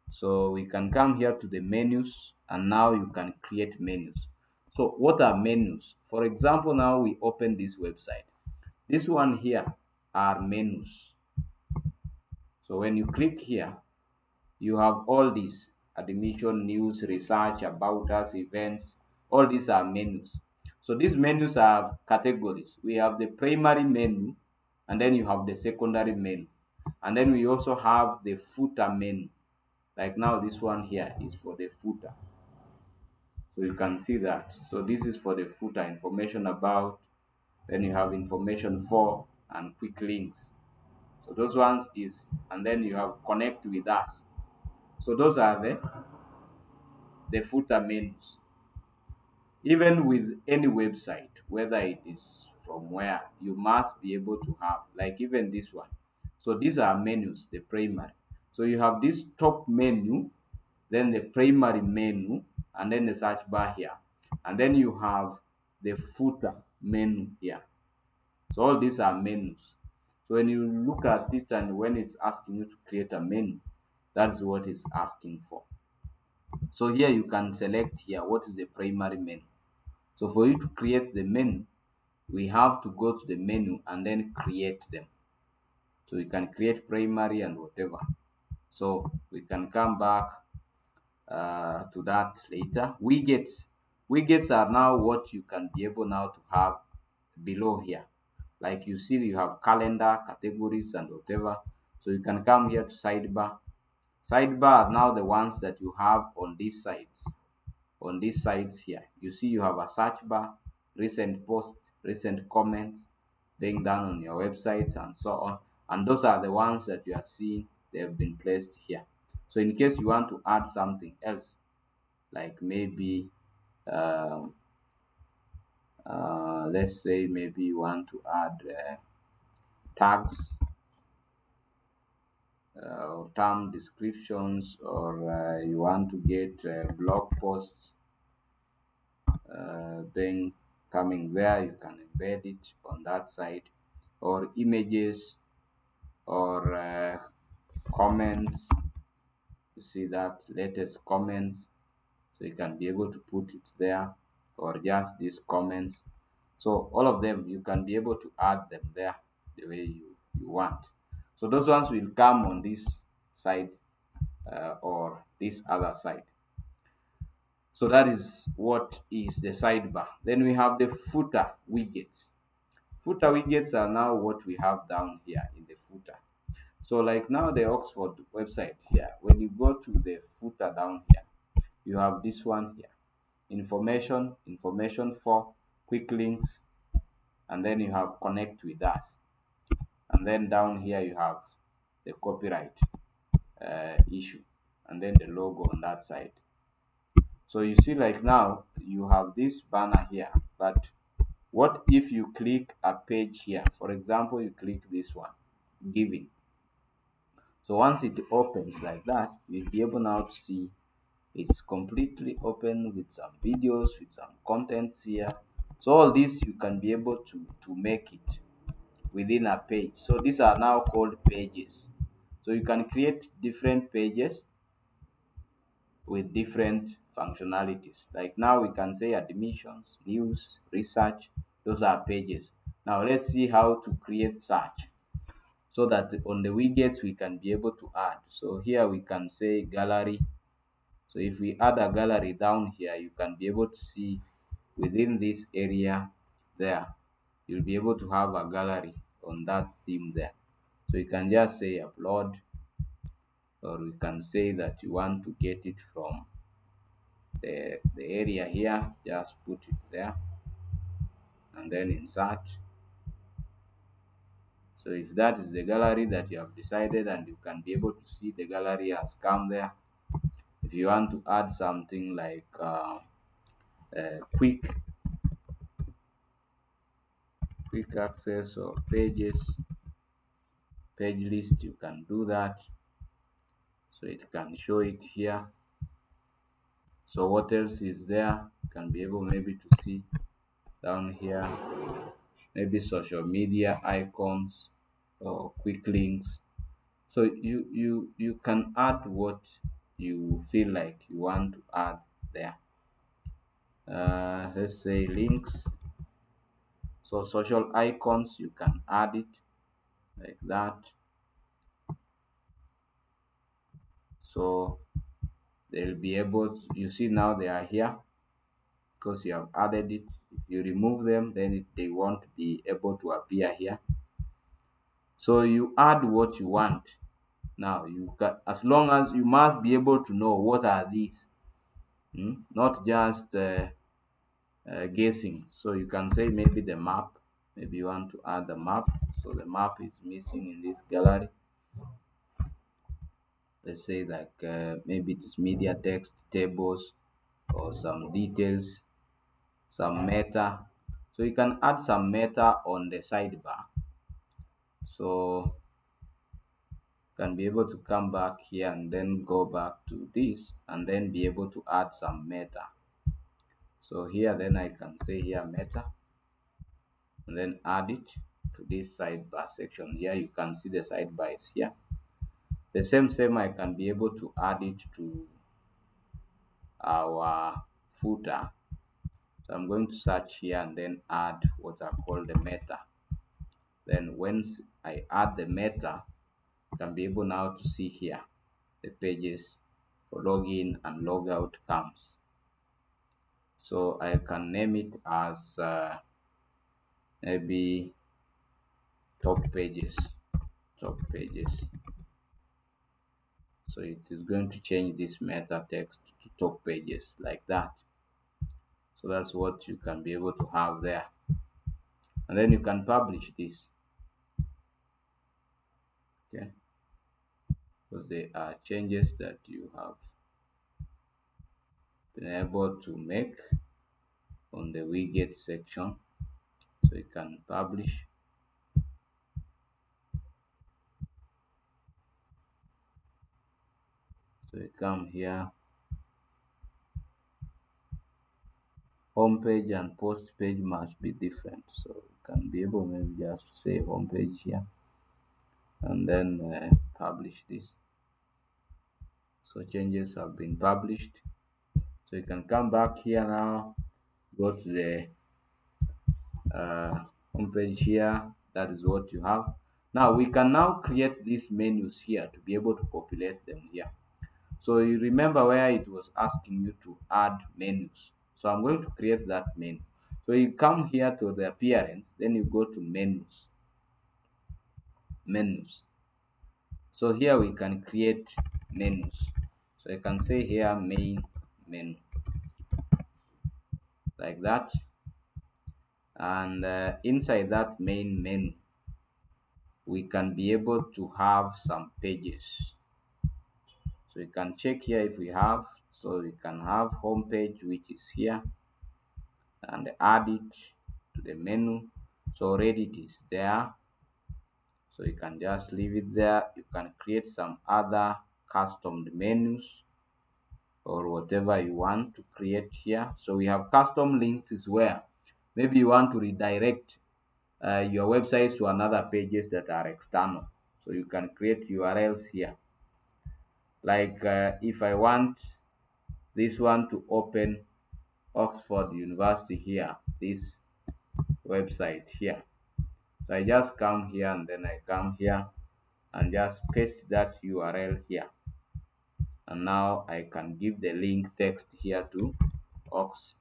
So we can come here to the menus, and now you can create menus. So what are menus? For example, now we open this website. This one here are menus. So when you click here, you have all these: admission, news, research, about us, events. All these are menus. So these menus have categories. We have the primary menu, and then you have the secondary menu, and then we also have the footer menu. Like now this one here is for the footer. So you can see that. So this is for the footer, information about, then you have information for, and quick links. So those ones is, and then you have connect with us. So those are the footer menus. Even with any website, whether it is from where, you must be able to have, like even this one. So these are menus, the primary. So you have this top menu, then the primary menu, and then the search bar here. And then you have the footer menu here. So all these are menus. So when you look at it and when it's asking you to create a menu, that's what it's asking for. So here you can select here what is the primary menu. So for you to create the menu, we have to go to the menu and then create them. So you can create primary and whatever. So we can come back to that later. Widgets are now what you can be able now to have below here. Like you see, you have calendar, categories, and whatever. So you can come here to sidebar. Sidebar are now the ones that you have on these sides. On these sides here, you see you have a search bar, recent posts, recent comments, being done on your websites, and so on. And those are the ones that you are seeing, they have been placed here. So in case you want to add something else, like maybe um, let's say maybe you want to add tags, or term descriptions, or you want to get blog posts then coming there, you can embed it on that side, or images, or comments. You see that latest comments, so you can be able to put it there, or just these comments. So all of them you can be able to add them there the way you want. So those ones will come on this side or this other side. So that is what is the sidebar. Then we have the footer widgets. Footer widgets are now what we have down here in the footer. So like now the Oxford website here, when you go to the footer down here, you have this one here: information, information for, quick links, and then you have connect with us. And then down here you have the copyright issue, and then the logo on that side. So you see like now you have this banner here, but what if you click a page here? For example, you click this one, giving. So once it opens like that, you'll be able now to see it's completely open with some videos, with some contents here. So all this you can be able to make it. within a page. So these are now called pages. So you can create different pages with different functionalities. Like now we can say admissions, news, research, those are pages. Now let's see how to create search so that on the widgets we can be able to add. So here we can say gallery. So if we add a gallery down here, you can be able to see within this area there, you'll be able to have a gallery on that theme there. So you can just say upload, or we can say that you want to get it from the area here, just put it there and then insert. So if that is the gallery that you have decided, and you can be able to see the gallery has come there. If you want to add something like quick access or page list, you can do that. So it can show it here. So what else is there? You can be able maybe to see down here, maybe social media icons or quick links. So you can add what you feel like you want to add there. Let's say links. So social icons, you can add it like that. So they'll be able to, you see now they are here because you have added it. If you remove them, then they won't be able to appear here. So you add what you want. Now you can, as long as you must be able to know what are these, not just guessing. So you can say maybe the map. Maybe you want to add the map. So the map is missing in this gallery. Let's say like maybe it's media text tables or some details, some meta. So you can add some meta on the sidebar. So can be able to come back here and then go back to this and then be able to add some meta. So here then I can say here meta and then add it to this sidebar section. Here you can see the sidebar is here. The same I can be able to add it to our footer. So I'm going to search here and then add what are called the meta. Then once I add the meta, you can be able now to see here the pages for login and logout comes. So I can name it as maybe top pages. So it is going to change this meta text to top pages like that. So that's what you can be able to have there. And then you can publish this. Okay. Because they are changes that you have been able to make on the widget section. So you can publish. So you come here, home page and post page must be different. So you can be able maybe just say home page here and then publish this. So changes have been published. So you can come back here now, go to the home page here. That is what you have. Now we can now create these menus here to be able to populate them here. So you remember where it was asking you to add menus. So I'm going to create that menu. So you come here to the appearance, then you go to menus. So here we can create menus. So I can say here main menu like that. And inside that main menu, we can be able to have some pages. So you can check here if we have. So we can have home page, which is here, and add it to the menu. So already it is there. So you can just leave it there. You can create some other custom menus or whatever you want to create here. So we have custom links is where maybe you want to redirect your websites to another pages that are external. So you can create URLs here. Like if I want this one to open Oxford University here, this website here. So I just come here and then I come here and just paste that URL here. And now I can give the link text here to Oxford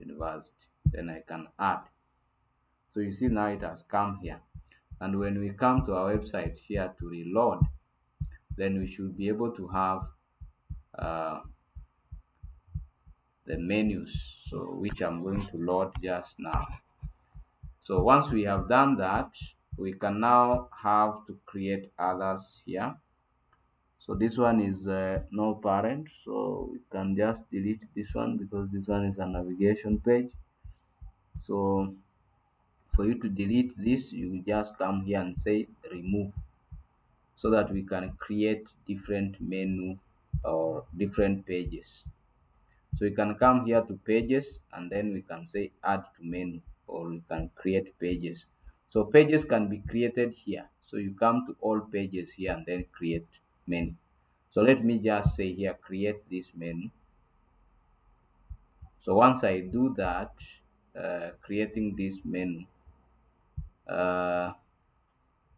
University. Then I can add. So you see now it has come here. And when we come to our website here to reload, then we should be able to have uh, the menus, so which I'm going to load just now. So once we have done that, we can now have to create others here. So this one is no parent, so we can just delete this one because this one is a navigation page. So for you to delete this, you just come here and say remove, so that we can create different menu or different pages. So you can come here to pages and then we can say add to menu, or we can create pages. So pages can be created here. So you come to all pages here and then create menu. So let me just say here, create this menu. So once I do that, creating this menu, uh,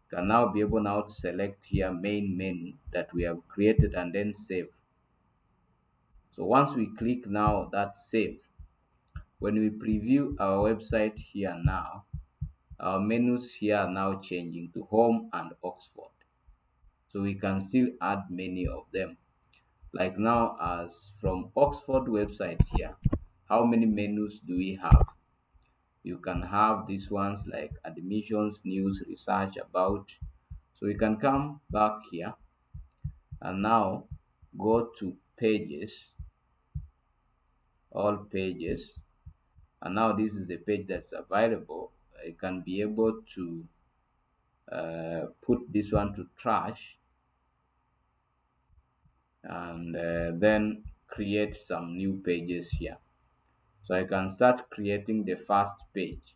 can now be able now to select here main menu that we have created and then save. So once we click now that save, when we preview our website here now, our menus here are now changing to home and Oxford. So we can still add many of them. Like now, as from Oxford website here, how many menus do we have? You can have these ones like admissions, news, research, about. So we can come back here and now go to pages, all pages, and now this is the page that's available. You can be able to put this one to trash and then create some new pages here. So I can start creating the first page.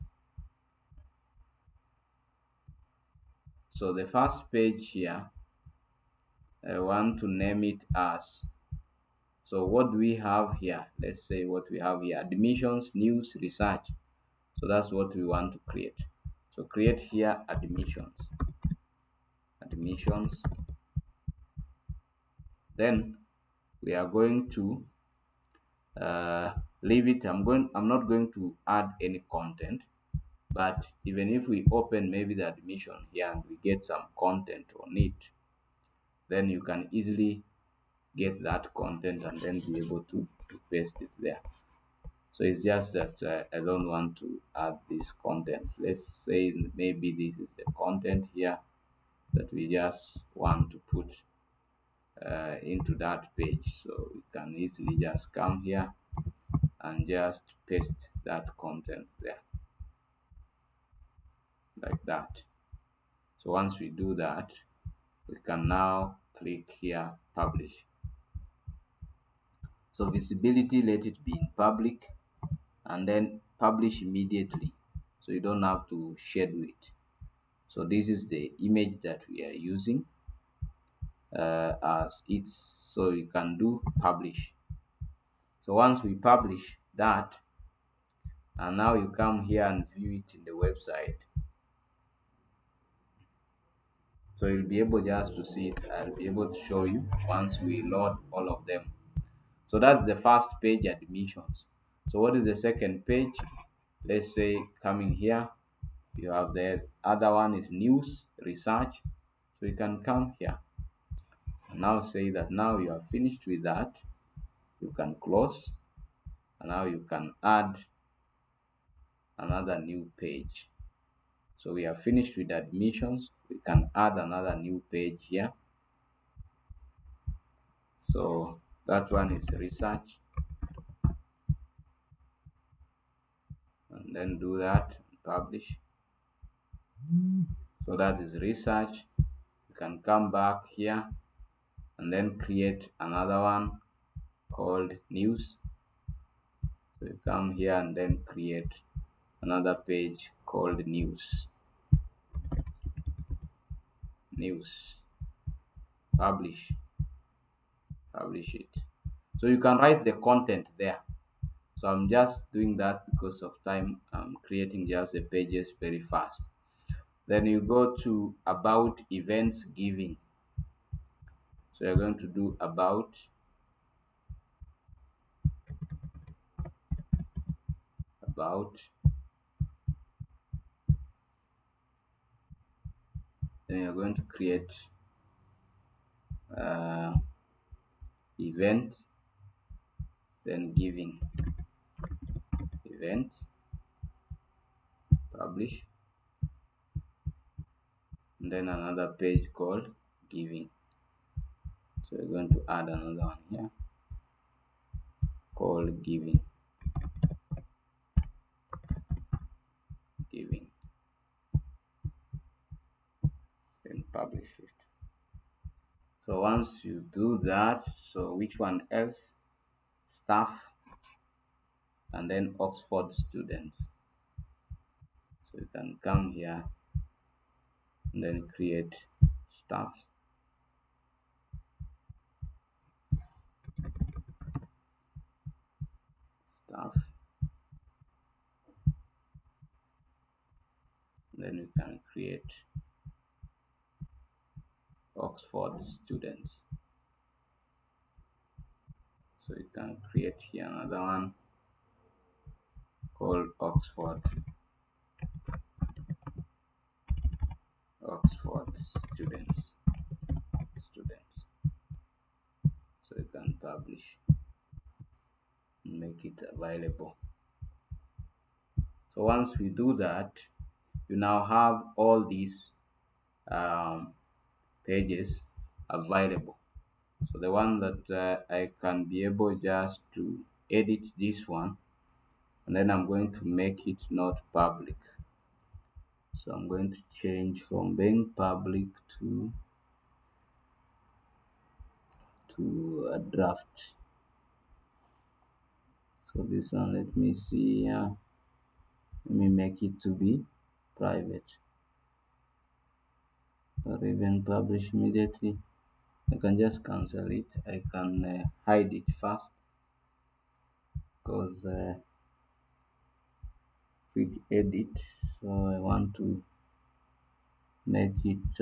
So the first page here, I want to name it as, so what do we have here? Let's say what we have here, admissions, news, research. So that's what we want to create. So create here admissions, admissions. Then we are going to leave it. I'm not going to add any content, but even if we open maybe the admission here and we get some content on it, then you can easily get that content and then be able to paste it there. So it's just that I don't want to add this content. Let's say maybe this is the content here that we just want to put into that page. So we can easily just come here and just paste that content there like that. So once we do that, we can now click here publish. So visibility, let it be in public and then publish immediately, so you don't have to schedule it. So this is the image that we are using as it's, so you can do publish. So once we publish that, and now you come here and view it in the website, so you'll be able just to see it. I'll be able to show you once we load all of them. So that's the first page, admissions. So what is the second page? Let's say coming here, you have the other one is news, research. So you can come here and now say that now you are finished with that. You can close and now you can add another new page. So we are finished with admissions. We can add another new page here. So that one is research, and then do that and publish. So that is research. You can come back here and then create another one called news. So you come here and then create another page called news, publish, publish it. So you can write the content there. So I'm just doing that because of time. I'm creating just the pages very fast. Then you go to about events giving. So you're going to do about, then you're going to create uh, event, then giving, events, publish, and then another page called giving. So we're going to add another one here called giving, then publish it. So once you do that, so which one else? Staff, and then Oxford students. So you can come here and then create staff, staff, then you can create Oxford students. So you can create here another one called Oxford students. So you can publish and make it available. So once we do that, you now have all these um, pages available. So the one that I can be able just to edit this one, and then I'm going to make it not public. So I'm going to change from being public to a draft. So this one, let me see, let me make it to be private, or even publish immediately. I can just cancel it. I can hide it first, because quick edit. So I want to make it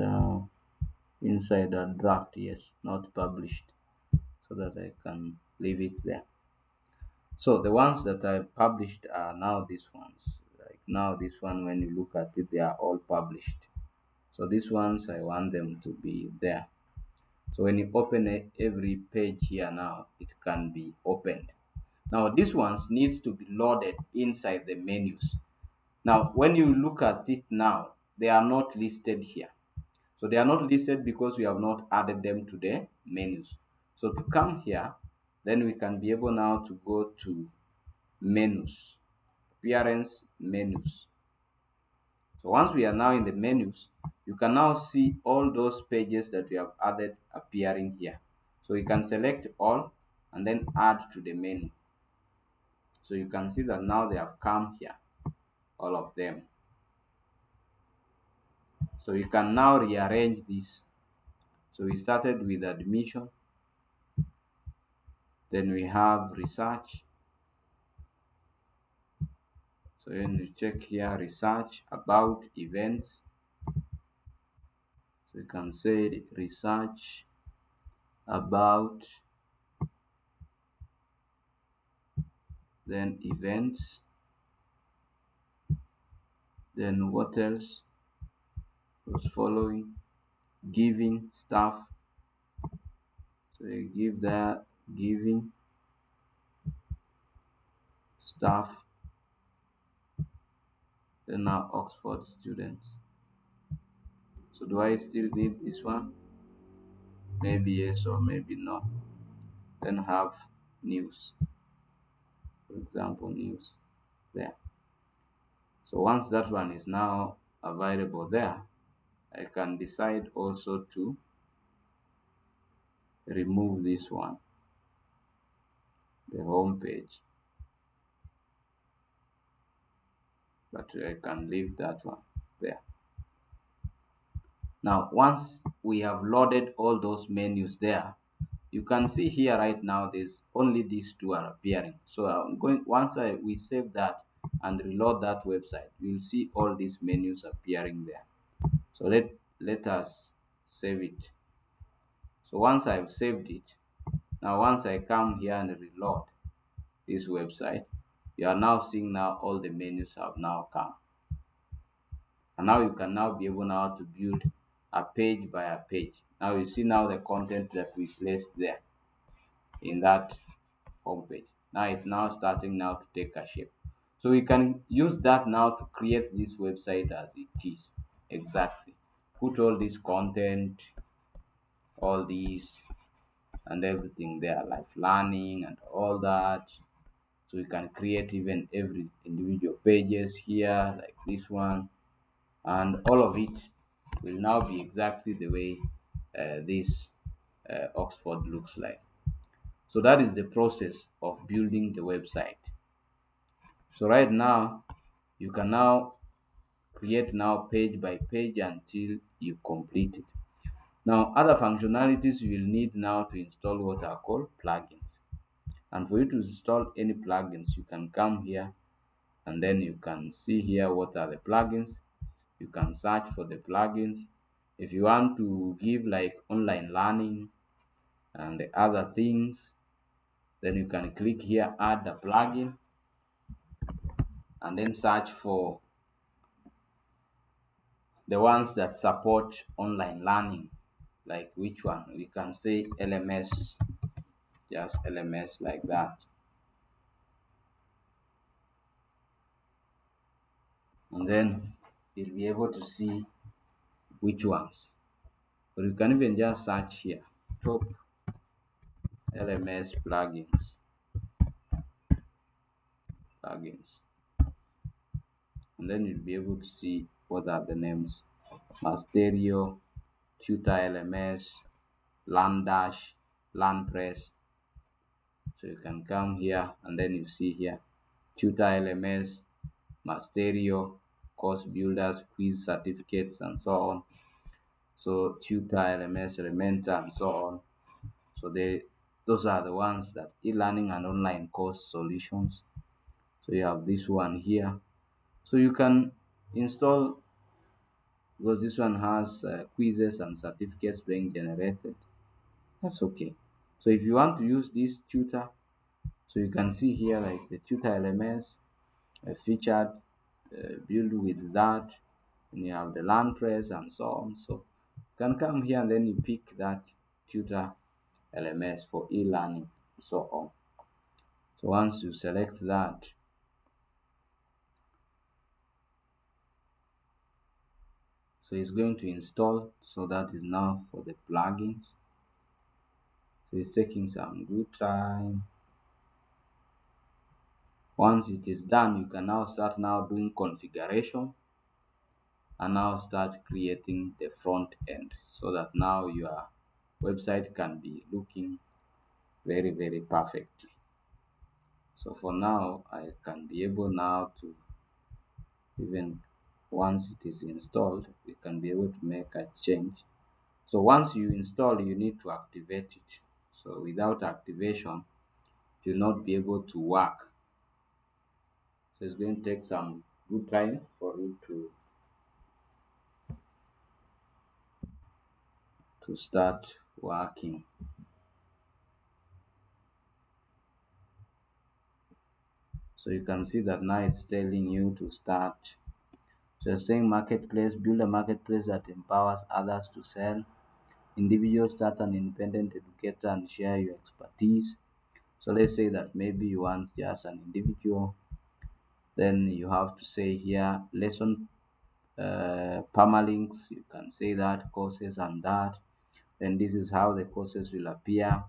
inside a draft, yes, not published, so that I can leave it there. So the ones that I published are now these ones. Like now this one, when you look at it, they are all published. So these ones, I want them to be there. So when you open every page here now, it can be opened. Now these ones needs to be loaded inside the menus. Now when you look at it now, they are not listed here. So they are not listed because we have not added them to the menus. So to come here, then we can be able now to go to menus, appearance menus. So once we are now in the menus, you can now see all those pages that we have added appearing here. So you can select all and then add to the menu. So you can see that now they have come here, all of them. So you can now rearrange this. So we started with admission, then we have research. So when you check here, research, about, events. So you can say research, about, then events, then what else was following, giving, stuff. So you give that giving, stuff, then now Oxford students. So do I still need this one? Maybe yes or maybe no. Then have news, for example, news there. So once that one is now available there, I can decide also to remove this one, the home page, but I can leave that one there. Now, once we have loaded all those menus there, you can see here right now there's only these two are appearing. So I'm going once we save that and reload that website, you'll see all these menus appearing there. So let us save it. So once I've saved it, now once I come here and reload this website, you are now seeing now all the menus have now come. And now you can now be able now to build a page by a page. Now you see now the content that we placed there in that home page. Now it's now starting now to take a shape. So we can use that now to create this website as it is. Exactly. Put all this content, all these and everything there, like learning and all that. So you can create even every individual pages here, like this one, and all of it will now be exactly the way this Oxford looks like. So that is the process of building the website. So right now, you can now create now page by page until you complete it. Now, other functionalities you will need now to install what are called plugins. And for you to install any plugins, you can come here and then you can see here what are the plugins. You can search for the plugins. If you want to give like online learning and the other things, then you can click here, add the plugin, and then search for the ones that support online learning. Like which one? We can say LMS, just LMS like that. And then you'll be able to see which ones. Or you can even just search here, top LMS plugins. And then you'll be able to see what are the names: Masterio, Tutor LMS, Landash, Landpress. So you can come here and then you see here Tutor LMS, Masterio, course builders, quiz certificates, and so on. So Tutor LMS, Elementor, and so on. So those are the ones that e-learning and online course solutions. So you have this one here. So you can install, because this one has quizzes and certificates being generated. That's okay. So if you want to use this tutor, so you can see here like the tutor LMS featured build with that, and you have the LandPress and so on. So you can come here and then you pick that tutor LMS for e-learning, so on. So once you select that, so it's going to install. So that is now for the plugins. So it's taking some good time. Once it is done, you can now start now doing configuration and now start creating the front end so that now your website can be looking very, very perfectly. So for now, I can be able now to, even once it is installed, we can be able to make a change. So once you install, you need to activate it. So without activation, it will not be able to work. So it's going to take some good time for it to start working. So you can see that now it's telling you to start. So it's saying marketplace, build a marketplace that empowers others to sell. Individuals start an independent educator and share your expertise. So let's say that maybe you want just an individual, then you have to say here lesson permalinks. You can say that courses and that. Then this is how the courses will appear.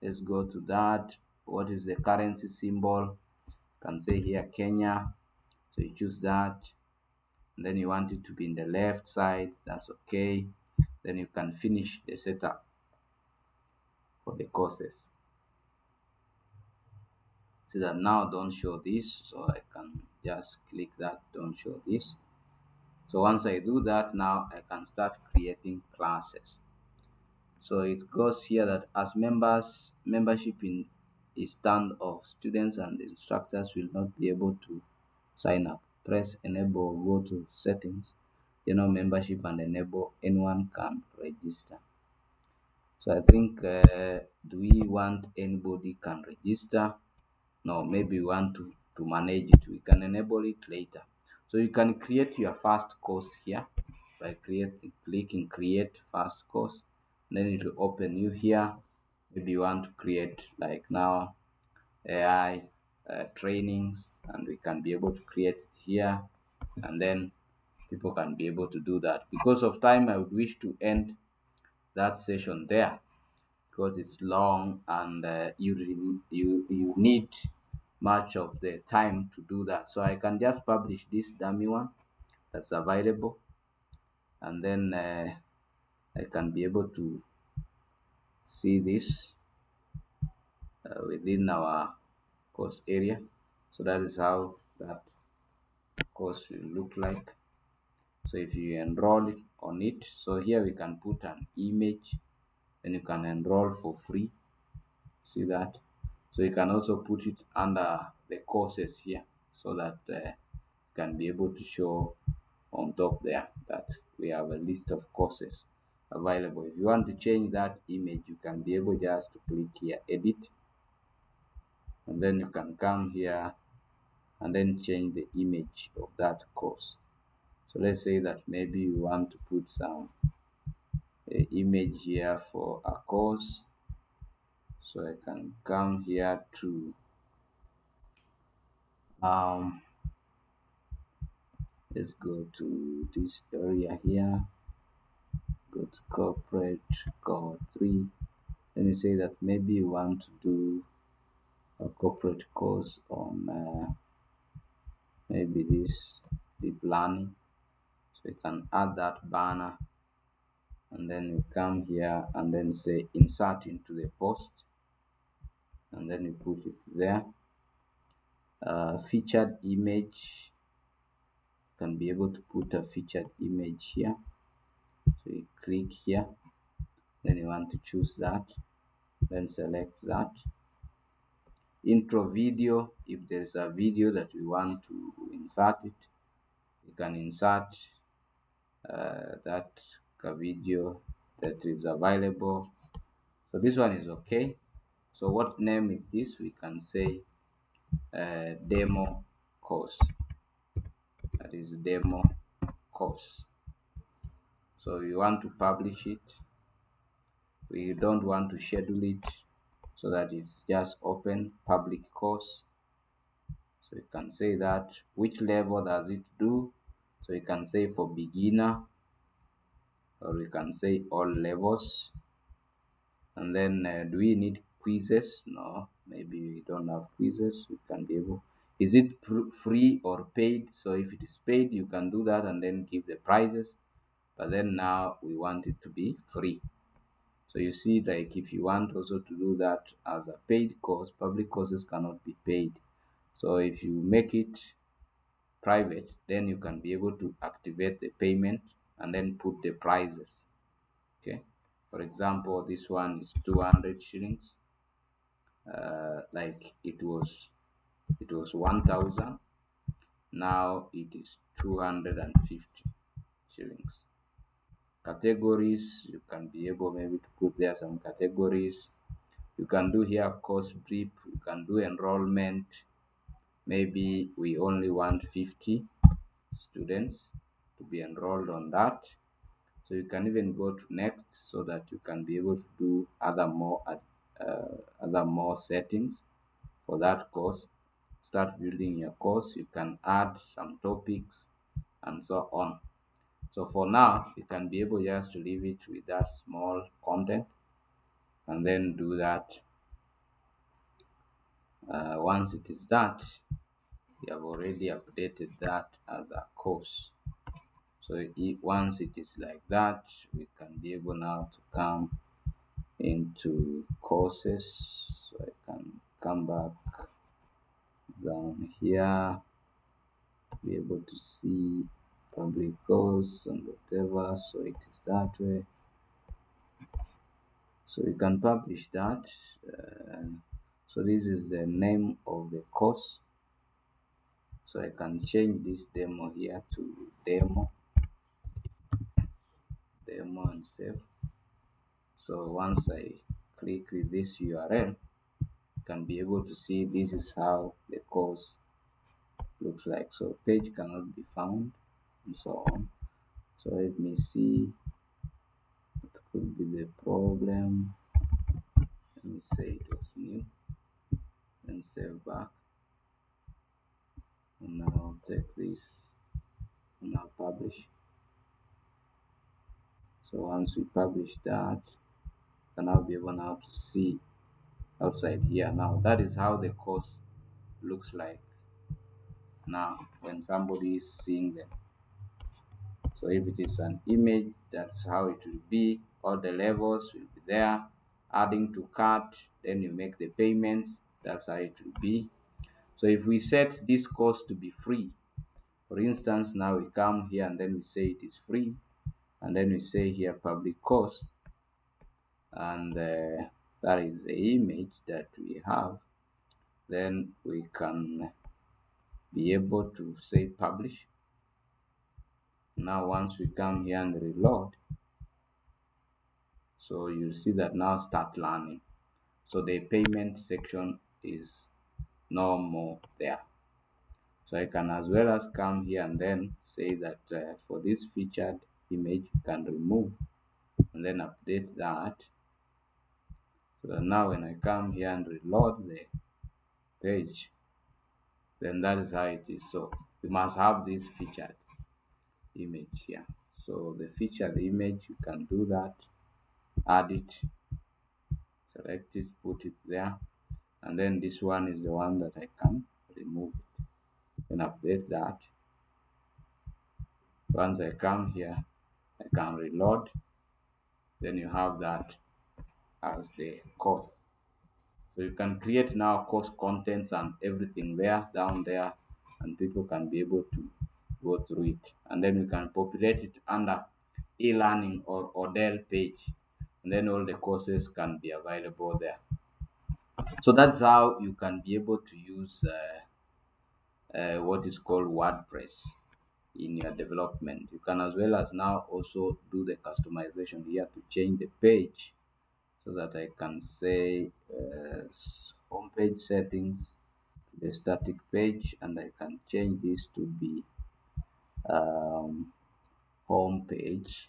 Let's go to that. What is the currency symbol? You can say here Kenya. So you choose that. And then you want it to be in the left side. That's okay. Then you can finish the setup for the courses. See that now don't show this, so I can just click that, don't show this. So once I do that, now I can start creating classes. So it goes here that as members, membership in a stand of students and instructors will not be able to sign up. Press enable, go to settings, membership, and enable anyone can register. So I think, do we want anybody can register? No, maybe we want to manage it. We can enable it later. So you can create your first course here by clicking create first course. Then it will open you here. Maybe you want to create like now AI trainings, and we can be able to create it here, and then people can be able to do that. Because of time, I would wish to end that session there because it's long, and you need much of the time to do that. So I can just publish this dummy one that's available, and then I can be able to see this within our course area. So that is how that course will look like. So if you enroll it on it, so here we can put an image, and you can enroll for free. See that? So you can also put it under the courses here, so that can be able to show on top there that we have a list of courses available. If you want to change that image, you can be able just to click here, edit, and then you can come here and then change the image of that course. So let's say that maybe you want to put some image here for a course. So I can come here to let's go to this area here, go to corporate, core 3. Let me say that maybe you want to do a corporate course on maybe this deep learning. So you can add that banner, and then you come here and then say insert into the post, and then you put it there. Featured image, can be able to put a featured image here. So you click here, then you want to choose that, then select that. Intro video, if there's a video that we want to insert it, you can insert that video that is available. So this one is okay. So what name is this? We can say demo course. That is demo course. So we want to publish it. We don't want to schedule it, so that it's just open public course. So you can say that which level does it do. So you can say for beginner, or you can say all levels. And then do we need quizzes? No, maybe we don't have quizzes. We can be able, is it free or paid? So if it is paid, you can do that and then give the prices, but then now we want it to be free. So you see, like if you want also to do that as a paid course, public courses cannot be paid. So if you make it private, then you can be able to activate the payment and then put the prices. Okay, for example, this one is 200 shillings. Like it was 1000, now it is 250 shillings. Categories, you can be able maybe to put there some categories. You can do here course brief, you can do enrollment. Maybe we only want 50 students to be enrolled on that. So you can even go to next, so that you can be able to do other more settings for that course. Start building your course. You can add some topics and so on. So for now, you can be able just to leave it with that small content, and then do that. Once it is that, we have already updated that as a course. So once it is like that, we can be able now to come into courses. So I can come back down here, be able to see public course and whatever. So it is that way. So you can publish that. uh, so this is the name of the course. So I can change this demo here to demo and save. So once I click with this URL, you can be able to see this is how the course looks like. So page cannot be found and so on. So let me see what could be the problem. Let me say it was new and save back. And now I'll take this and I'll publish. So once we publish that, you can now be able now to see outside here. Now that is how the course looks like now when somebody is seeing them. So if it is an image, that's how it will be. All the levels will be there. Adding to cart, then you make the payments. That's how it will be. So if we set this course to be free, for instance, now we come here and then we say it is free, and then we say here public course, and that is the image that we have. Then we can be able to say publish. Now once we come here and reload, so you see that now start learning. So the payment section is no more there. So I can as well as come here and then say that for this featured image you can remove and then update that. So that now when I come here and reload the page, then that is how it is. So you must have this featured image here. So the featured image, you can do that, add it, select it, put it there, and then this one is the one that I can remove it and update that. Once I come here, I can reload, then you have that as the course. So you can create now course contents and everything there down there, and people can be able to go through it. And then we can populate it under e-learning or Odell page, and then all the courses can be available there. So that's how you can be able to use what is called WordPress in your development. You can as well as now also do the customization here to change the page, so that I can say homepage settings, the static page, and I can change this to be um, home page.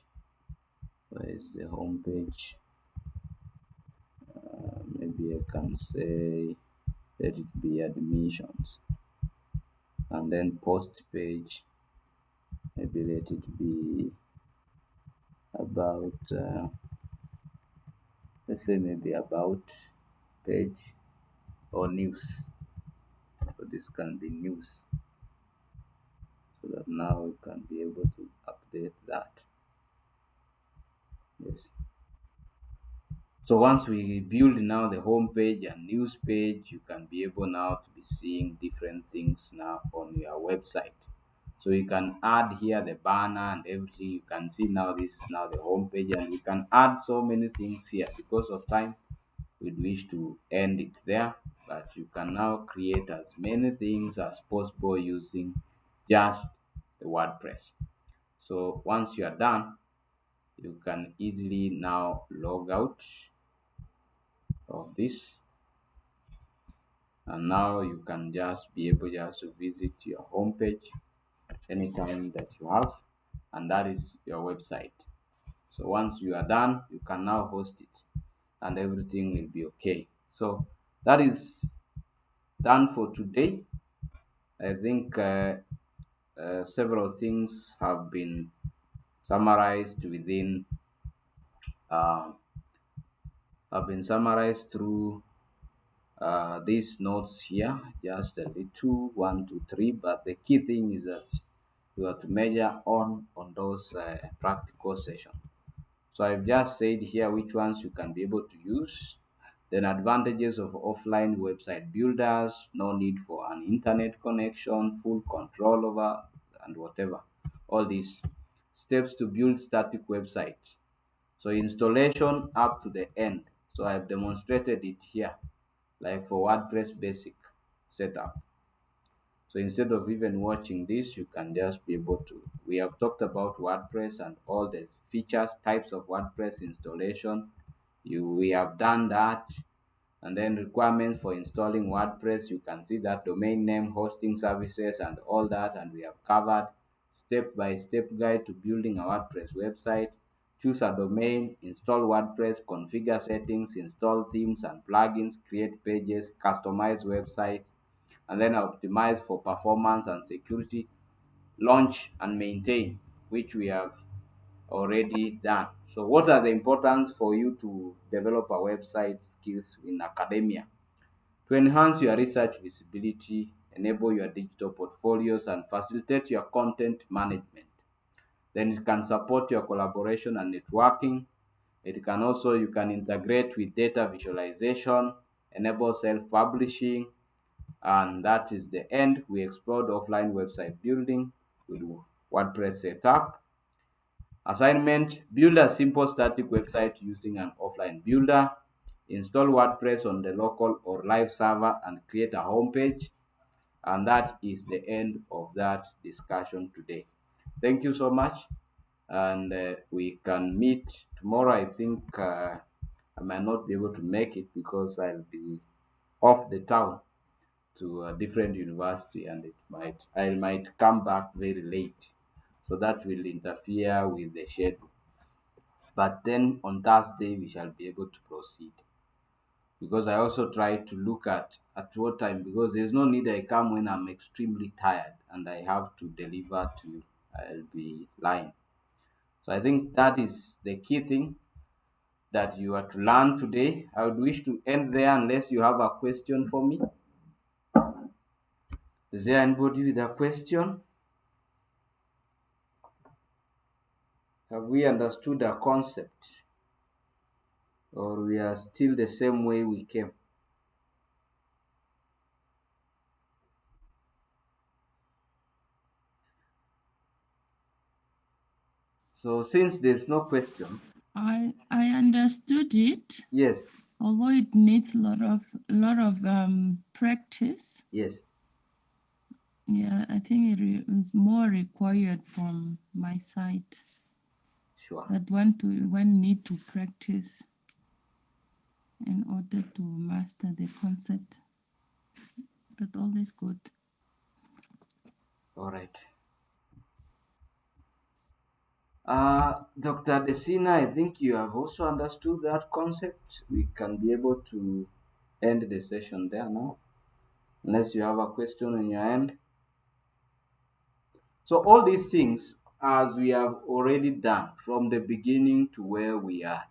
Where is the home page? Maybe I can say let it be admissions, and then post page, maybe let it be about let's say maybe about page or news. So this can be news, so that now we can be able to update that. Yes. So once we build now the home page and news page, you can be able now to be seeing different things now on your website. So you can add here the banner and everything. You can see now this is now the home page, and we can add so many things here. Because of time, we'd wish to end it there, but you can now create as many things as possible using just the WordPress. So once you are done, you can easily now log out of this, and now you can just be able just to visit your home page anytime that you have, and that is your website. So once you are done, you can now host it and everything will be okay. So that is done for today. I think several things summarized within uh, have been summarized through these notes here, just a little 1 2 3, but the key thing is that you have to measure on those practical sessions. So I've just said here which ones you can be able to use. Then advantages of offline website builders: no need for an internet connection, full control over and whatever. All these steps to build static website. So installation up to the end. So I've demonstrated it here, like for WordPress basic setup. So instead of even watching this, you can just be able to. We have talked about WordPress and all the features, types of WordPress installation. We have done that. And then requirements for installing WordPress, you can see that domain name, hosting services, and all that. And we have covered step-by-step guide to building a WordPress website. Choose a domain, install WordPress, configure settings, install themes and plugins, create pages, customize websites, and then optimize for performance and security, launch and maintain, which we have already done. So, what are the importance for you to develop a website skills in academia? To enhance your research visibility, enable your digital portfolios, and facilitate your content management. Then it can support your collaboration and networking. It can also, you can integrate with data visualization, enable self-publishing, and that is the end. We explored offline website building with WordPress setup. Assignment: build a simple static website using an offline builder. Install WordPress on the local or live server and create a homepage. And that is the end of that discussion today. Thank you so much. And we can meet tomorrow. I think I might not be able to make it because I'll be off the town to a different university, and I might come back very late. So that will interfere with the schedule. But then on Thursday we shall be able to proceed, because I also try to look at what time, because there's no need I come when I'm extremely tired and I have to deliver to you. I'll be lying. So I think that is the key thing that you are to learn today. I would wish to end there unless you have a question for me. Is there anybody with a question? Have we understood the concept, or we are still the same way we came? So since there's no question, I understood it, yes, although it needs a lot of practice. yes, Yeah, I think is more required from my side. sure. That one need to practice in order to master the concept. But all is good. All right. Dr. Desina, I think you have also understood that concept. We can be able to end the session there now, unless you have a question on your end. So, all these things, as we have already done from the beginning to where we are,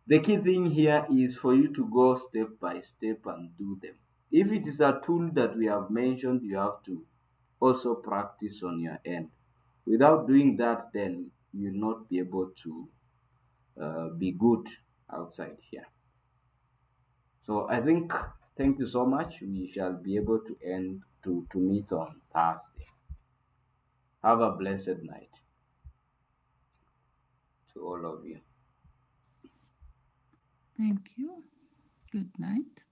the key thing here is for you to go step by step and do them. If it is a tool that we have mentioned, you have to also practice on your end. Without doing that, then you'll not be able to be good outside here. So I think, thank you so much. We shall be able to end to meet on Thursday. Have a blessed night to all of you. Thank you. Good night.